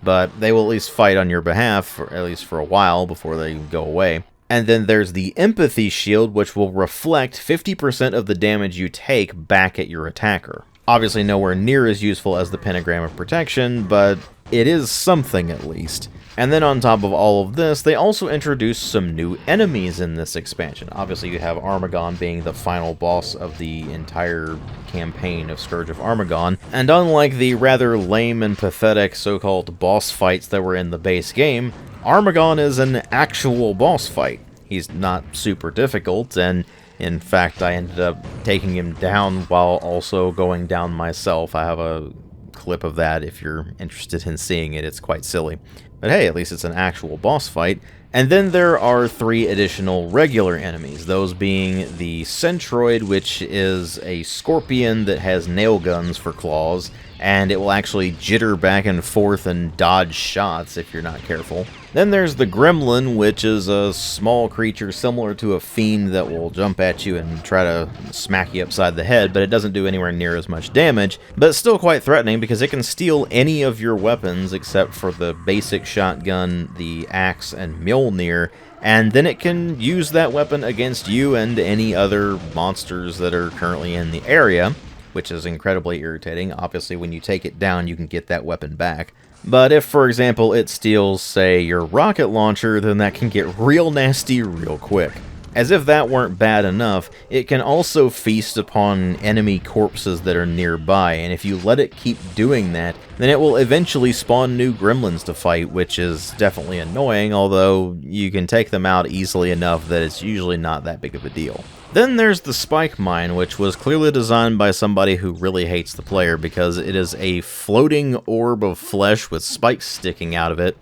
But they will at least fight on your behalf, at least for a while, before they go away. And then there's the Empathy Shield, which will reflect 50% of the damage you take back at your attacker. Obviously nowhere near as useful as the Pentagram of Protection, but it is something at least. And then on top of all of this, they also introduced some new enemies in this expansion. Obviously you have Armagon being the final boss of the entire campaign of Scourge of Armagon, and unlike the rather lame and pathetic so-called boss fights that were in the base game, Armagon is an actual boss fight. He's not super difficult, and in fact I ended up taking him down while also going down myself. I have a clip of that if you're interested in seeing it. It's quite silly. But hey, at least it's an actual boss fight. And then there are 3 additional regular enemies, those being the Centroid, which is a scorpion that has nail guns for claws, and it will actually jitter back and forth and dodge shots if you're not careful. Then there's the Gremlin, which is a small creature similar to a fiend that will jump at you and try to smack you upside the head, but it doesn't do anywhere near as much damage, but it's still quite threatening because it can steal any of your weapons except for the basic shotgun, the axe, and Mjolnir, and then it can use that weapon against you and any other monsters that are currently in the area, which is incredibly irritating. Obviously, when you take it down, you can get that weapon back. But if, for example, it steals, say, your rocket launcher, then that can get real nasty real quick. As if that weren't bad enough, it can also feast upon enemy corpses that are nearby, and if you let it keep doing that, then it will eventually spawn new gremlins to fight, which is definitely annoying, although you can take them out easily enough that it's usually not that big of a deal. Then there's the Spike Mine, which was clearly designed by somebody who really hates the player because it is a floating orb of flesh with spikes sticking out of it,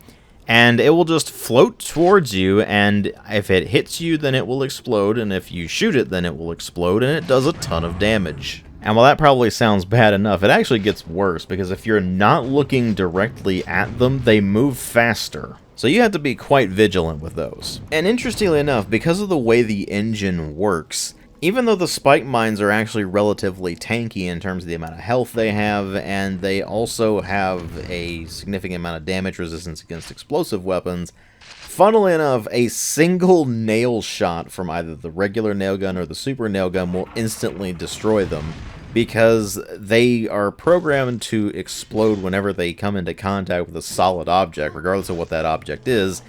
and it will just float towards you, and if it hits you, then it will explode, and if you shoot it, then it will explode, and it does a ton of damage. And while that probably sounds bad enough, it actually gets worse, because if you're not looking directly at them, they move faster. So you have to be quite vigilant with those. And interestingly enough, because of the way the engine works, even though the spike mines are actually relatively tanky in terms of the amount of health they have, and they also have a significant amount of damage resistance against explosive weapons, funnily enough, a single nail shot from either the regular nail gun or the super nail gun will instantly destroy them, because they are programmed to explode whenever they come into contact with a solid object, regardless of what that object is,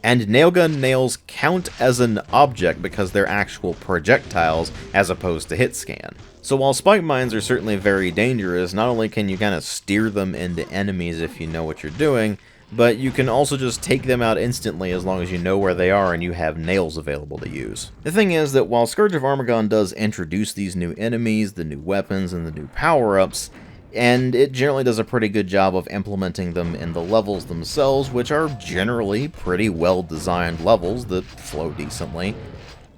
And nailgun nails count as an object because they're actual projectiles as opposed to hit scan. So while spike mines are certainly very dangerous, not only can you kind of steer them into enemies if you know what you're doing, but you can also just take them out instantly as long as you know where they are and you have nails available to use. The thing is that while Scourge of Armagon does introduce these new enemies, the new weapons, and the new power-ups, and it generally does a pretty good job of implementing them in the levels themselves, which are generally pretty well-designed levels that flow decently.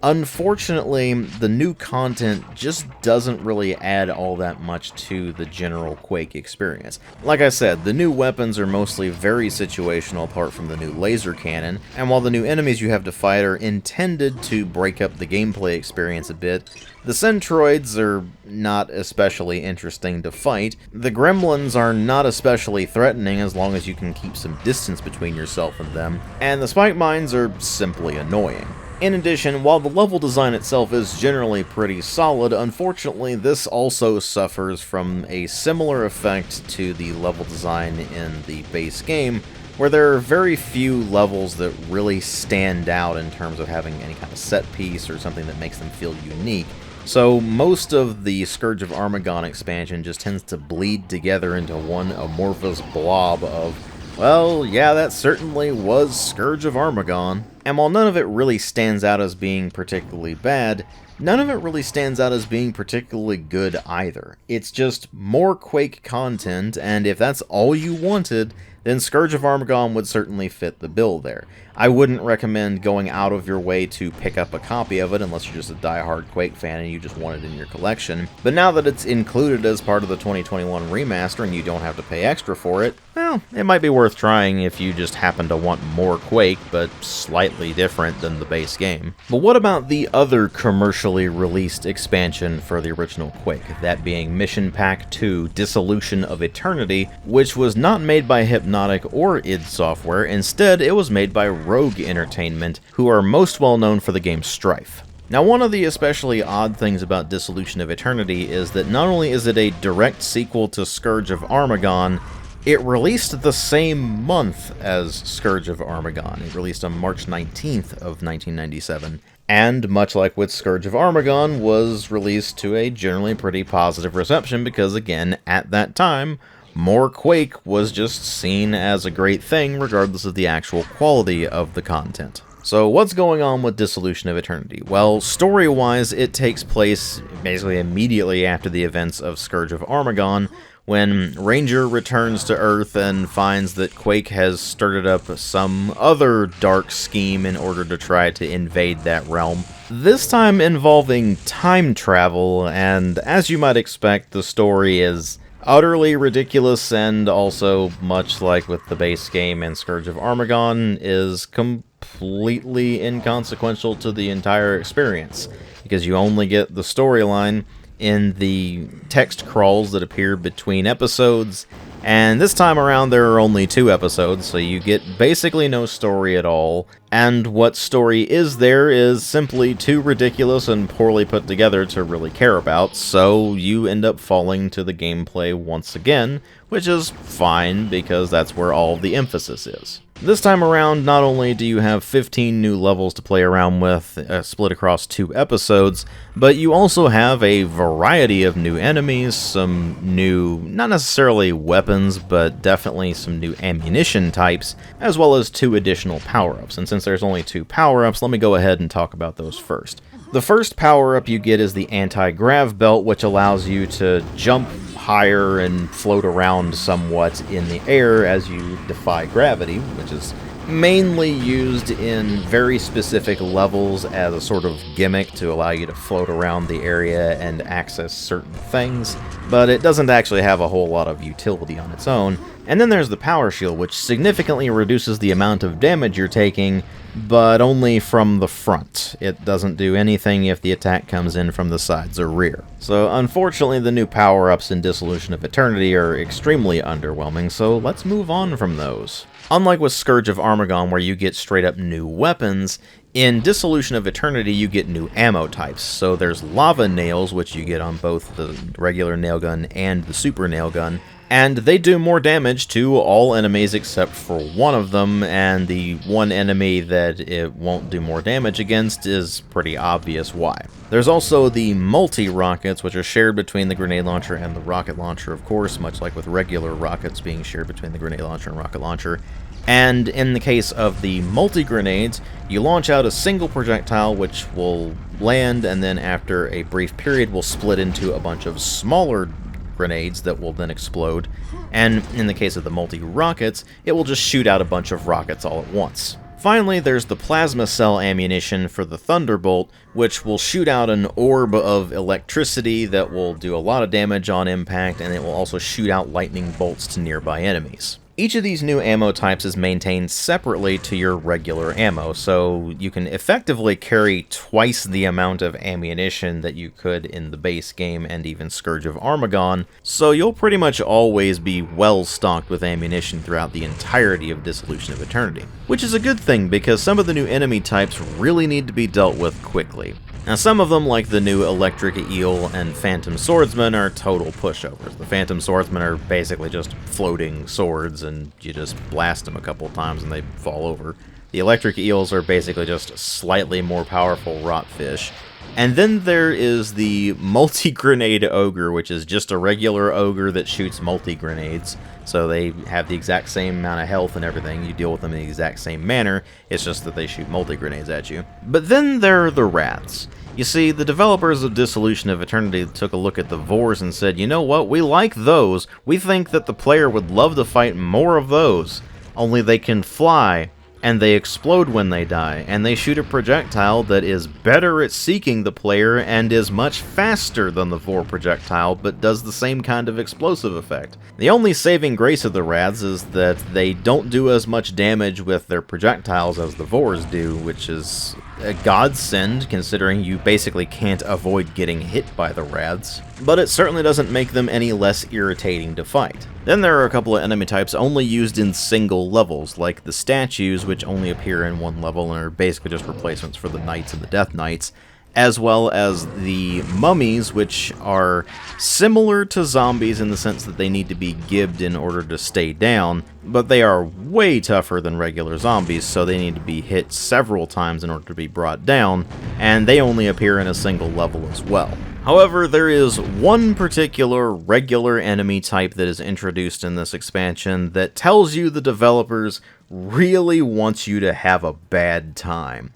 Unfortunately, the new content just doesn't really add all that much to the general Quake experience. Like I said, the new weapons are mostly very situational apart from the new laser cannon, and while the new enemies you have to fight are intended to break up the gameplay experience a bit, the Centroids are not especially interesting to fight, the Gremlins are not especially threatening as long as you can keep some distance between yourself and them, and the Spike Mines are simply annoying. In addition, while the level design itself is generally pretty solid, unfortunately this also suffers from a similar effect to the level design in the base game, where there are very few levels that really stand out in terms of having any kind of set piece or something that makes them feel unique. So most of the Scourge of Armagon expansion just tends to bleed together into one amorphous blob of, well, yeah, that certainly was Scourge of Armagon. And while none of it really stands out as being particularly bad, none of it really stands out as being particularly good either. It's just more Quake content, and if that's all you wanted, then Scourge of Armagon would certainly fit the bill there. I wouldn't recommend going out of your way to pick up a copy of it unless you're just a die-hard Quake fan and you just want it in your collection. But now that it's included as part of the 2021 remaster and you don't have to pay extra for it, well, it might be worth trying if you just happen to want more Quake, but slightly different than the base game. But what about the other commercially released expansion for the original Quake, that being Mission Pack 2 Dissolution of Eternity, which was not made by Hypnotic or id Software, instead it was made by Rogue Entertainment, who are most well known for the game Strife. Now, one of the especially odd things about Dissolution of Eternity is that not only is it a direct sequel to Scourge of Armagon, it released the same month as Scourge of Armagon. It released on March 19th of 1997, and much like with Scourge of Armagon, was released to a generally pretty positive reception because, again, at that time, more Quake was just seen as a great thing regardless of the actual quality of the content. So what's going on with Dissolution of Eternity? Well, story-wise, it takes place basically immediately after the events of Scourge of Armagon, when Ranger returns to Earth and finds that Quake has started up some other dark scheme in order to try to invade that realm. This time involving time travel, and as you might expect, the story is utterly ridiculous, and also, much like with the base game and Scourge of Armagon, is completely inconsequential to the entire experience, because you only get the storyline in the text crawls that appear between episodes, and this time around there are only 2 episodes, so you get basically no story at all, and what story is there is simply too ridiculous and poorly put together to really care about, so you end up falling to the gameplay once again, which is fine because that's where all the emphasis is. This time around, not only do you have 15 new levels to play around with, split across 2 episodes, but you also have a variety of new enemies, some new, not necessarily weapons, but definitely some new ammunition types, as well as 2 additional power-ups. And since there's only 2 power-ups, let me go ahead and talk about those first. The first power-up you get is the Anti-Grav Belt, which allows you to jump higher and float around somewhat in the air as you defy gravity, which is mainly used in very specific levels as a sort of gimmick to allow you to float around the area and access certain things, but it doesn't actually have a whole lot of utility on its own. And then there's the Power Shield, which significantly reduces the amount of damage you're taking, but only from the front. It doesn't do anything if the attack comes in from the sides or rear. So unfortunately, the new power-ups in Dissolution of Eternity are extremely underwhelming, so let's move on from those. Unlike with Scourge of Armagon, where you get straight-up new weapons, In Dissolution of Eternity, you get new ammo types. So there's lava nails, which you get on both the regular nail gun and the super nail gun. And they do more damage to all enemies except for one of them, and the one enemy that it won't do more damage against is pretty obvious why. There's also the multi-rockets, which are shared between the grenade launcher and the rocket launcher, of course, much like with regular rockets being shared between the grenade launcher and rocket launcher. And in the case of the multi-grenades, you launch out a single projectile which will land, and then after a brief period will split into a bunch of smaller grenades that will then explode, and in the case of the multi-rockets, it will just shoot out a bunch of rockets all at once. Finally, there's the plasma cell ammunition for the Thunderbolt, which will shoot out an orb of electricity that will do a lot of damage on impact, and it will also shoot out lightning bolts to nearby enemies. Each of these new ammo types is maintained separately to your regular ammo, so you can effectively carry twice the amount of ammunition that you could in the base game and even Scourge of Armagon, so you'll pretty much always be well stocked with ammunition throughout the entirety of Dissolution of Eternity. Which is a good thing, because some of the new enemy types really need to be dealt with quickly. Now, some of them, like the new Electric Eel and Phantom Swordsman, are total pushovers. The Phantom Swordsmen are basically just floating swords, and you just blast them a couple times and they fall over. The Electric Eels are basically just slightly more powerful rotfish. And then there is the Multi-Grenade Ogre, which is just a regular ogre that shoots multi-grenades. So they have the exact same amount of health and everything, you deal with them in the exact same manner, it's just that they shoot multi-grenades at you. But then there are the rats. You see, the developers of Dissolution of Eternity took a look at the Vores and said, you know what, we like those, we think that the player would love to fight more of those, only they can fly, and they explode when they die, and they shoot a projectile that is better at seeking the player and is much faster than the Vor projectile, but does the same kind of explosive effect. The only saving grace of the Rads is that they don't do as much damage with their projectiles as the Vores do, which is a godsend considering you basically can't avoid getting hit by the Rads, but it certainly doesn't make them any less irritating to fight. Then there are a couple of enemy types only used in single levels, like the statues, which only appear in one level and are basically just replacements for the knights and the death knights, as well as the mummies, which are similar to zombies in the sense that they need to be gibbed in order to stay down, but they are way tougher than regular zombies, so they need to be hit several times in order to be brought down, and they only appear in a single level as well. However, there is one particular regular enemy type that is introduced in this expansion that tells you the developers really want you to have a bad time.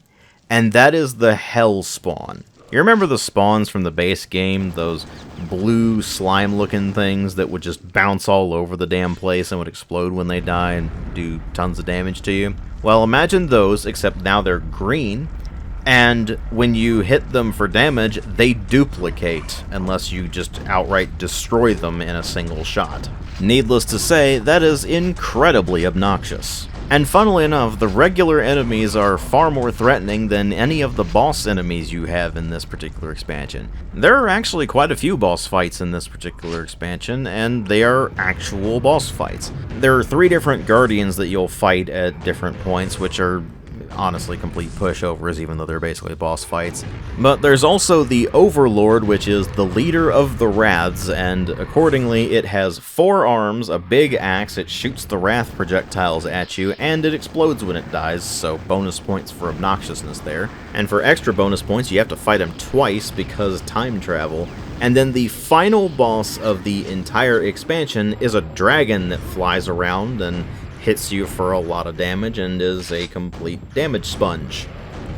And that is the Hell Spawn. You remember the spawns from the base game, those blue slime-looking things that would just bounce all over the damn place and would explode when they die and do tons of damage to you? Well, imagine those, except now they're green, and when you hit them for damage, they duplicate, unless you just outright destroy them in a single shot. Needless to say, that is incredibly obnoxious. And funnily enough, the regular enemies are far more threatening than any of the boss enemies you have in this particular expansion. There are actually quite a few boss fights in this particular expansion, and they are actual boss fights. There are 3 different guardians that you'll fight at different points, which are honestly complete pushovers, even though they're basically boss fights. But there's also the Overlord, which is the leader of the Wraths, and accordingly it has 4 arms, a big axe, it shoots the Wrath projectiles at you, and it explodes when it dies, so bonus points for obnoxiousness there. And for extra bonus points, you have to fight him twice because time travel. And then the final boss of the entire expansion is a dragon that flies around and hits you for a lot of damage and is a complete damage sponge.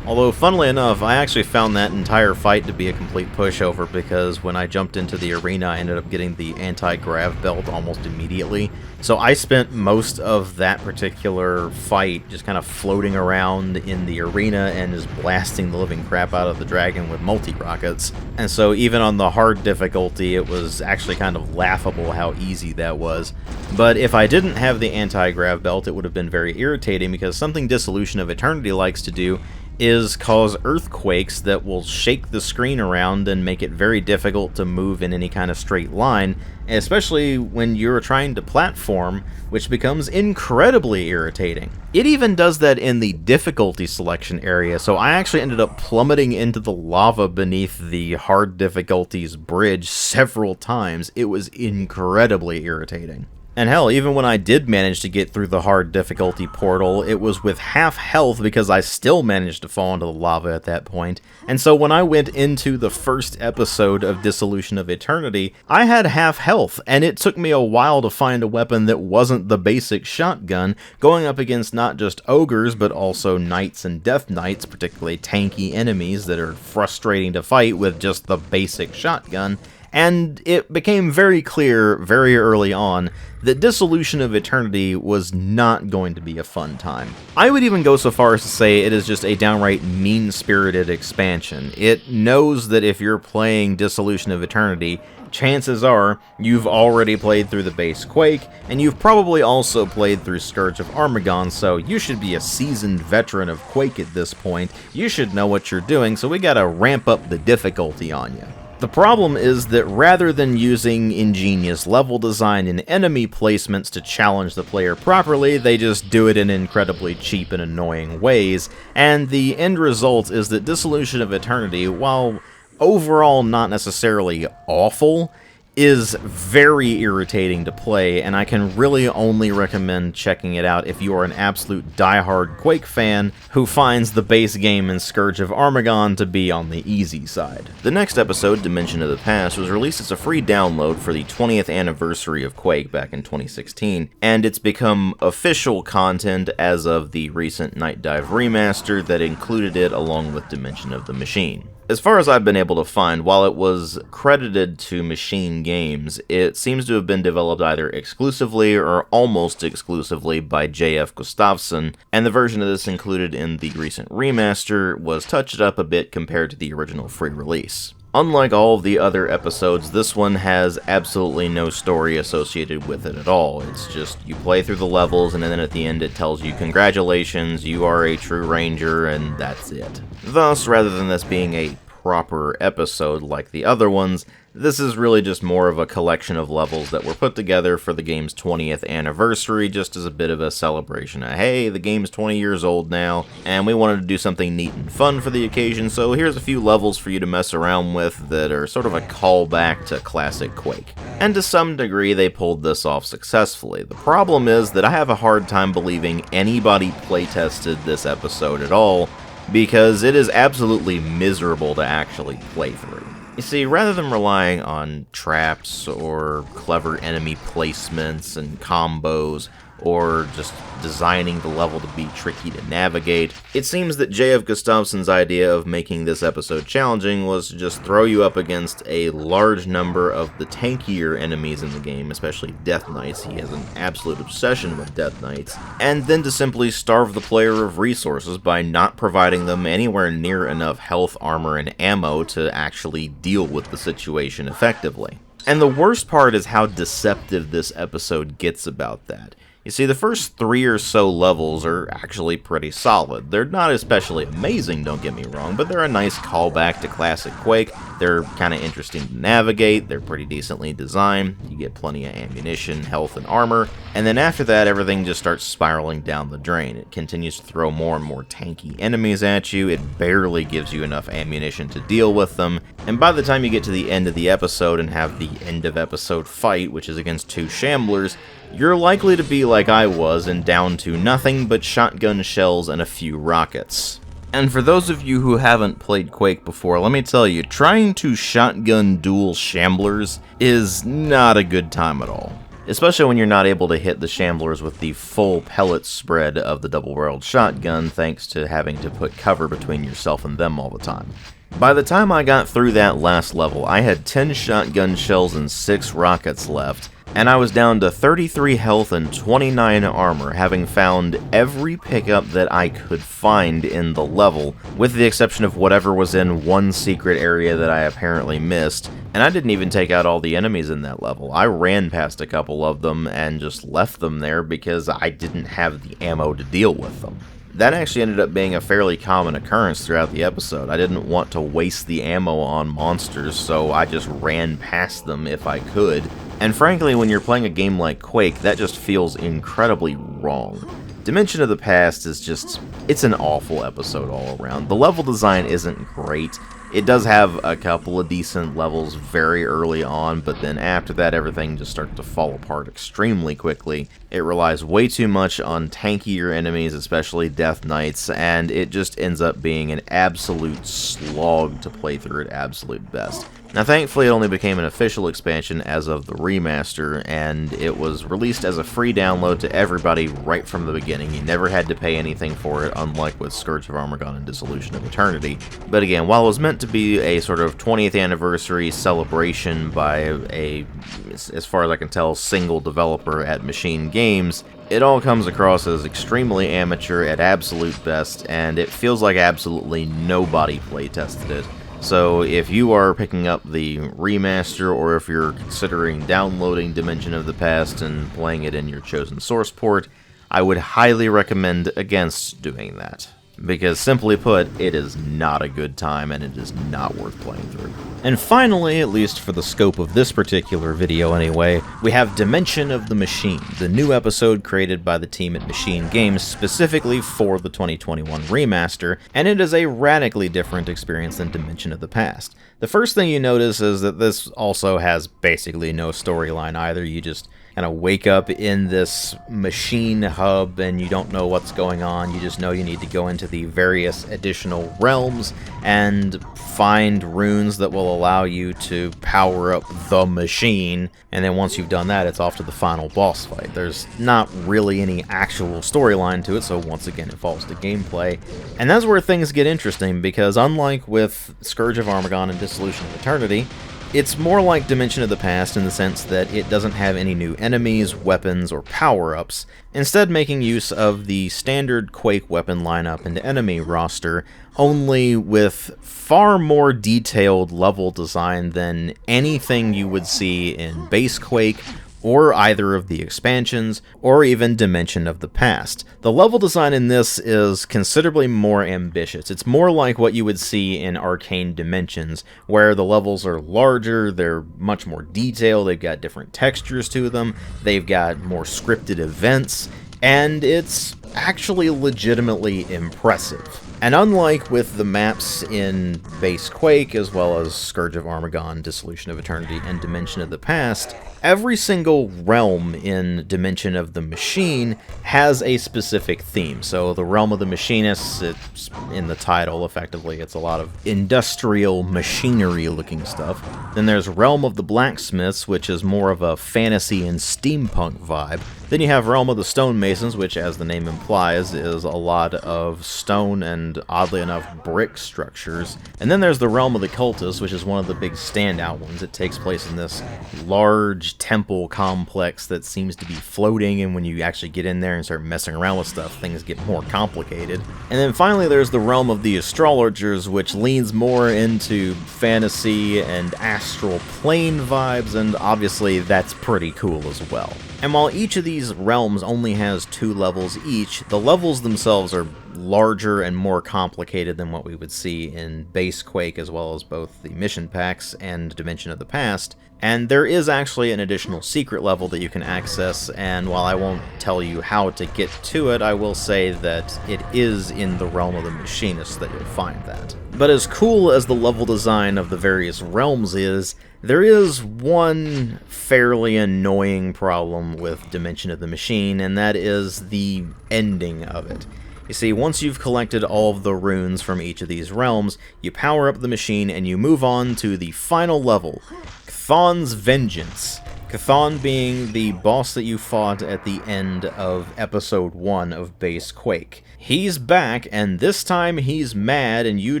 Although, funnily enough, I actually found that entire fight to be a complete pushover because when I jumped into the arena, I ended up getting the anti-grav belt almost immediately. So I spent most of that particular fight just kind of floating around in the arena and just blasting the living crap out of the dragon with multi-rockets. And so even on the hard difficulty, it was actually kind of laughable how easy that was. But if I didn't have the anti-grav belt, it would have been very irritating because something Dissolution of Eternity likes to do is cause earthquakes that will shake the screen around and make it very difficult to move in any kind of straight line, especially when you're trying to platform, which becomes incredibly irritating. It even does that in the difficulty selection area, so I actually ended up plummeting into the lava beneath the hard difficulties bridge several times. It was incredibly irritating. And hell, even when I did manage to get through the hard difficulty portal, it was with half health because I still managed to fall into the lava at that point. And so when I went into the first episode of Dissolution of Eternity, I had half health, and it took me a while to find a weapon that wasn't the basic shotgun, going up against not just ogres, but also knights and death knights, particularly tanky enemies that are frustrating to fight with just the basic shotgun. And it became very clear very early on that Dissolution of Eternity was not going to be a fun time. I would even go so far as to say it is just a downright mean-spirited expansion. It knows that if you're playing Dissolution of Eternity, chances are you've already played through the base Quake, and you've probably also played through Scourge of Armagon, so you should be a seasoned veteran of Quake at this point. You should know what you're doing, so we gotta ramp up the difficulty on you. The problem is that rather than using ingenious level design and enemy placements to challenge the player properly, they just do it in incredibly cheap and annoying ways, and the end result is that Dissolution of Eternity, while overall not necessarily awful, is very irritating to play, and I can really only recommend checking it out if you are an absolute diehard Quake fan who finds the base game in Scourge of Armagon to be on the easy side. The next episode, Dimension of the Past, was released as a free download for the 20th anniversary of Quake back in 2016, and it's become official content as of the recent Night Dive remaster that included it along with Dimension of the Machine. As far as I've been able to find, while it was credited to Machine Games, it seems to have been developed either exclusively or almost exclusively by J.F. Gustafsson, and the version of this included in the recent remaster was touched up a bit compared to the original free release. Unlike all of the other episodes, this one has absolutely no story associated with it at all. It's just, you play through the levels, and then at the end it tells you, congratulations, you are a true ranger, and that's it. Thus, rather than this being a proper episode like the other ones, this is really just more of a collection of levels that were put together for the game's 20th anniversary, just as a bit of a celebration of, hey, the game's 20 years old now, and we wanted to do something neat and fun for the occasion, so here's a few levels for you to mess around with that are sort of a callback to classic Quake. And to some degree, they pulled this off successfully. The problem is that I have a hard time believing anybody playtested this episode at all, because it is absolutely miserable to actually play through. You see, rather than relying on traps or clever enemy placements and combos, or just designing the level to be tricky to navigate, it seems that J.F. Gustafsson's idea of making this episode challenging was to just throw you up against a large number of the tankier enemies in the game, especially Death Knights. He has an absolute obsession with Death Knights, and then to simply starve the player of resources by not providing them anywhere near enough health, armor, and ammo to actually deal with the situation effectively. And the worst part is how deceptive this episode gets about that. You see, the first 3 or so levels are actually pretty solid. They're not especially amazing, don't get me wrong, but they're a nice callback to classic Quake. They're kind of interesting to navigate, they're pretty decently designed, you get plenty of ammunition, health, and armor, and then after that, everything just starts spiraling down the drain. It continues to throw more and more tanky enemies at you, it barely gives you enough ammunition to deal with them, and by the time you get to the end of the episode and have the end of episode fight, which is against 2 shamblers, you're likely to be like I was and down to nothing but shotgun shells and a few rockets. And for those of you who haven't played Quake before, let me tell you, trying to shotgun duel shamblers is not a good time at all. Especially when you're not able to hit the shamblers with the full pellet spread of the double-barreled shotgun thanks to having to put cover between yourself and them all the time. By the time I got through that last level, I had 10 shotgun shells and 6 rockets left, and I was down to 33 health and 29 armor, having found every pickup that I could find in the level, with the exception of whatever was in one secret area that I apparently missed, and I didn't even take out all the enemies in that level. I ran past a couple of them and just left them there because I didn't have the ammo to deal with them. that actually ended up being a fairly common occurrence throughout the episode. I didn't want to waste the ammo on monsters, so I just ran past them if I could. And frankly, when you're playing a game like Quake, that just feels incredibly wrong. Dimension of the Past is just, it's an awful episode all around. The level design isn't great. It does have a couple of decent levels very early on, but then after that everything just starts to fall apart extremely quickly. It relies way too much on tankier enemies, especially Death Knights, and it just ends up being an absolute slog to play through at absolute best. Now thankfully it only became an official expansion as of the remaster, and it was released as a free download to everybody right from the beginning. You never had to pay anything for it, unlike with Scourge of Armagon and Dissolution of Eternity. But again, while it was meant to be a sort of 20th anniversary celebration by a, as far as I can tell, single developer at Machine Games, it all comes across as extremely amateur at absolute best, and it feels like absolutely nobody playtested it. So if you are picking up the remaster, or if you're considering downloading Dimension of the Past and playing it in your chosen source port, I would highly recommend against doing that. Because simply put, it is not a good time and it is not worth playing through. And finally, at least for the scope of this particular video anyway, we have Dimension of the Machine, the new episode created by the team at Machine Games specifically for the 2021 remaster, and it is a radically different experience than Dimension of the Past. The first thing you notice is that this also has basically no storyline either. You just kind of wake up in this machine hub and you don't know what's going on. You just know you need to go into the various additional realms and find runes that will allow you to power up the machine, and then once you've done that, it's off to the final boss fight. There's not really any actual storyline to it, so once again it falls to gameplay. And that's where things get interesting, because unlike with Scourge of Armagon and Dissolution of Eternity, it's more like Dimension of the Past in the sense that it doesn't have any new enemies, weapons, or power-ups, instead making use of the standard Quake weapon lineup and enemy roster, only with far more detailed level design than anything you would see in base Quake, or either of the expansions, or even Dimension of the Past. The level design in this is considerably more ambitious. It's more like what you would see in Arcane Dimensions, where the levels are larger, they're much more detailed, they've got different textures to them, they've got more scripted events, and it's actually legitimately impressive. And unlike with the maps in base Quake, as well as Scourge of Armagon, Dissolution of Eternity, and Dimension of the Past, every single realm in Dimension of the Machine has a specific theme. So the Realm of the Machinists, it's in the title, effectively, it's a lot of industrial machinery-looking stuff. Then there's Realm of the Blacksmiths, which is more of a fantasy and steampunk vibe. Then you have Realm of the Stonemasons, which, as the name implies, is a lot of stone and, oddly enough, brick structures. And then there's the Realm of the Cultists, which is one of the big standout ones. It takes place in this large temple complex that seems to be floating, and when you actually get in there and start messing around with stuff, things get more complicated. And then finally there's the Realm of the Astrologers, which leans more into fantasy and astral plane vibes, and obviously that's pretty cool as well. And while each of these realms only has 2 levels each, the levels themselves are larger and more complicated than what we would see in base Quake, as well as both the mission packs and Dimension of the Past. And there is actually an additional secret level that you can access, and while I won't tell you how to get to it, I will say that it is in the Realm of the Machinists that you'll find that. But as cool as the level design of the various realms is, there is one fairly annoying problem with Dimension of the Machine, and that is the ending of it. You see, once you've collected all of the runes from each of these realms, you power up the machine and you move on to the final level, Chthon's Vengeance. Chthon being the boss that you fought at the end of Episode 1 of base Quake. He's back, and this time he's mad and you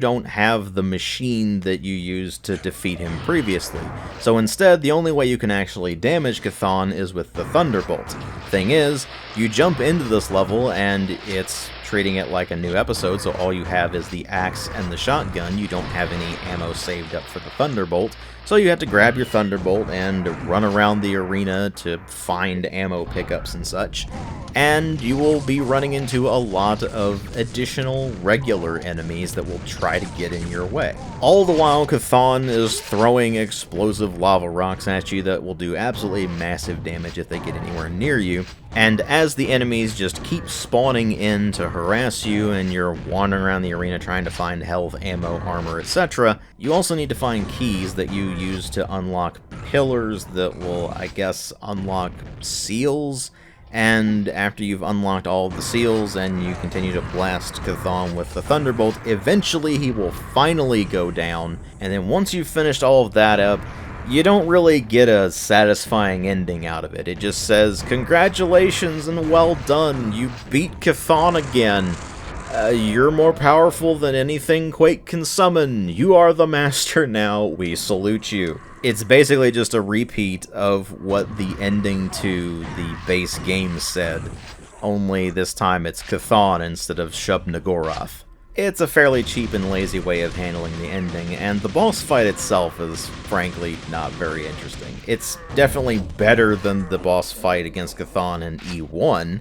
don't have the machine that you used to defeat him previously. So instead, the only way you can actually damage Chthon is with the Thunderbolt. Thing is, you jump into this level and it's treating it like a new episode, so all you have is the axe and the shotgun. You don't have any ammo saved up for the Thunderbolt, so you have to grab your Thunderbolt and run around the arena to find ammo pickups and such. and you will be running into a lot of additional regular enemies that will try to get in your way. All the while, Chthon is throwing explosive lava rocks at you that will do absolutely massive damage if they get anywhere near you, and as the enemies just keep spawning in to harass you and you're wandering around the arena trying to find health, ammo, armor, etc., you also need to find keys that you use to unlock pillars that will, I guess, unlock seals. And after you've unlocked all of the seals and you continue to blast Chthon with the Thunderbolt, eventually he will finally go down, and then once you've finished all of that up, you don't really get a satisfying ending out of it. It just says, "Congratulations and well done, you beat Chthon again. You're more powerful than anything Quake can summon. You are the master now. We salute you." It's basically just a repeat of what the ending to the base game said, only this time it's Chthon instead of Shub-Niggurath. It's a fairly cheap and lazy way of handling the ending, and the boss fight itself is frankly not very interesting. It's definitely better than the boss fight against Chthon in E1,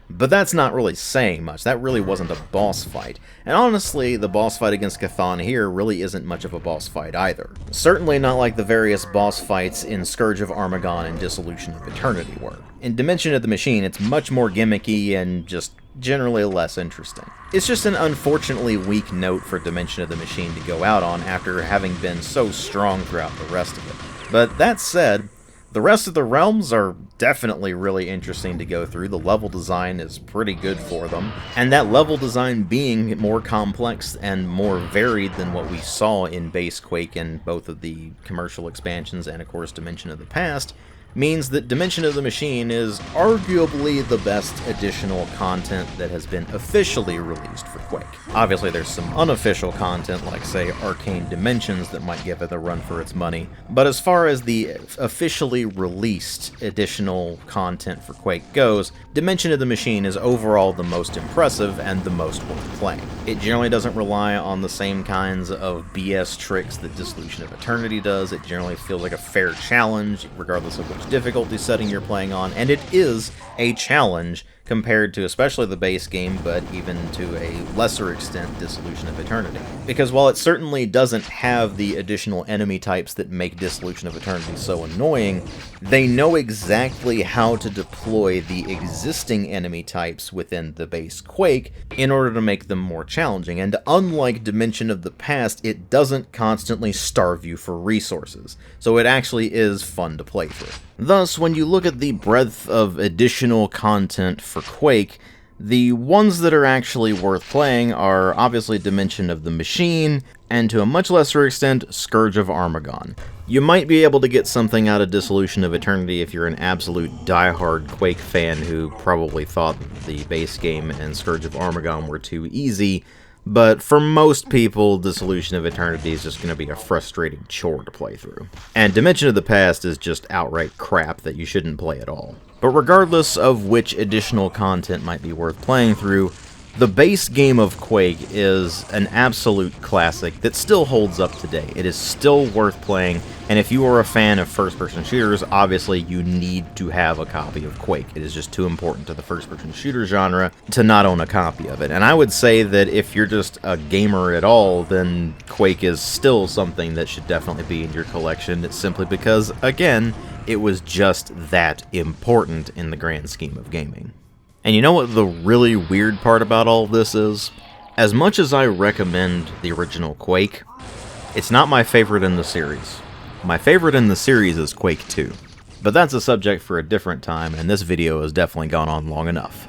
but that's not really saying much. That really wasn't a boss fight. And honestly, the boss fight against Chthon here really isn't much of a boss fight either. Certainly not like the various boss fights in Scourge of Armagon and Dissolution of Eternity were. In Dimension of the Machine, it's much more gimmicky and just generally less interesting. It's just an unfortunately weak note for Dimension of the Machine to go out on after having been so strong throughout the rest of it. But that said, the rest of the realms are definitely really interesting to go through. The level design is pretty good for them, and that level design being more complex and more varied than what we saw in base Quake and both of the commercial expansions and of course Dimension of the Past, means that Dimension of the Machine is arguably the best additional content that has been officially released for Quake. Obviously there's some unofficial content like, say, Arcane Dimensions that might give it a run for its money, but as far as the officially released additional content for Quake goes, Dimension of the Machine is overall the most impressive and the most worth playing. It generally doesn't rely on the same kinds of BS tricks that Dissolution of Eternity does. It generally feels like a fair challenge, regardless of which difficulty setting you're playing on, and it is a challenge compared to especially the base game, but even to a lesser extent Dissolution of Eternity. Because while it certainly doesn't have the additional enemy types that make Dissolution of Eternity so annoying, they know exactly how to deploy the existing enemy types within the base Quake in order to make them more challenging, and unlike Dimension of the Past, it doesn't constantly starve you for resources, so it actually is fun to play through. Thus, when you look at the breadth of additional content for Quake, the ones that are actually worth playing are obviously Dimension of the Machine, and to a much lesser extent, Scourge of Armagon. You might be able to get something out of Dissolution of Eternity if you're an absolute diehard Quake fan who probably thought the base game and Scourge of Armagon were too easy, but for most people, Dissolution of Eternity is just going to be a frustrating chore to play through. And Dimension of the Past is just outright crap that you shouldn't play at all. But regardless of which additional content might be worth playing through, the base game of Quake is an absolute classic that still holds up today. It is still worth playing, and if you are a fan of first-person shooters, obviously you need to have a copy of Quake. It is just too important to the first-person shooter genre to not own a copy of it. And I would say that if you're just a gamer at all, then Quake is still something that should definitely be in your collection, simply because, again, it was just that important in the grand scheme of gaming. And you know what the really weird part about all of this is? As much as I recommend the original Quake, it's not my favorite in the series. My favorite in the series is Quake 2. But that's a subject for a different time, and this video has definitely gone on long enough.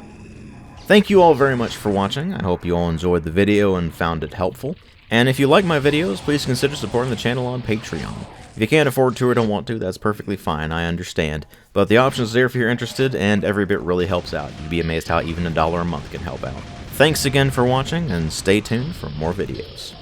Thank you all very much for watching. I hope you all enjoyed the video and found it helpful. And if you like my videos, please consider supporting the channel on Patreon. If you can't afford to or don't want to, that's perfectly fine, I understand. But the option's there if you're interested, and every bit really helps out. You'd be amazed how even $1 a month can help out. Thanks again for watching, and stay tuned for more videos.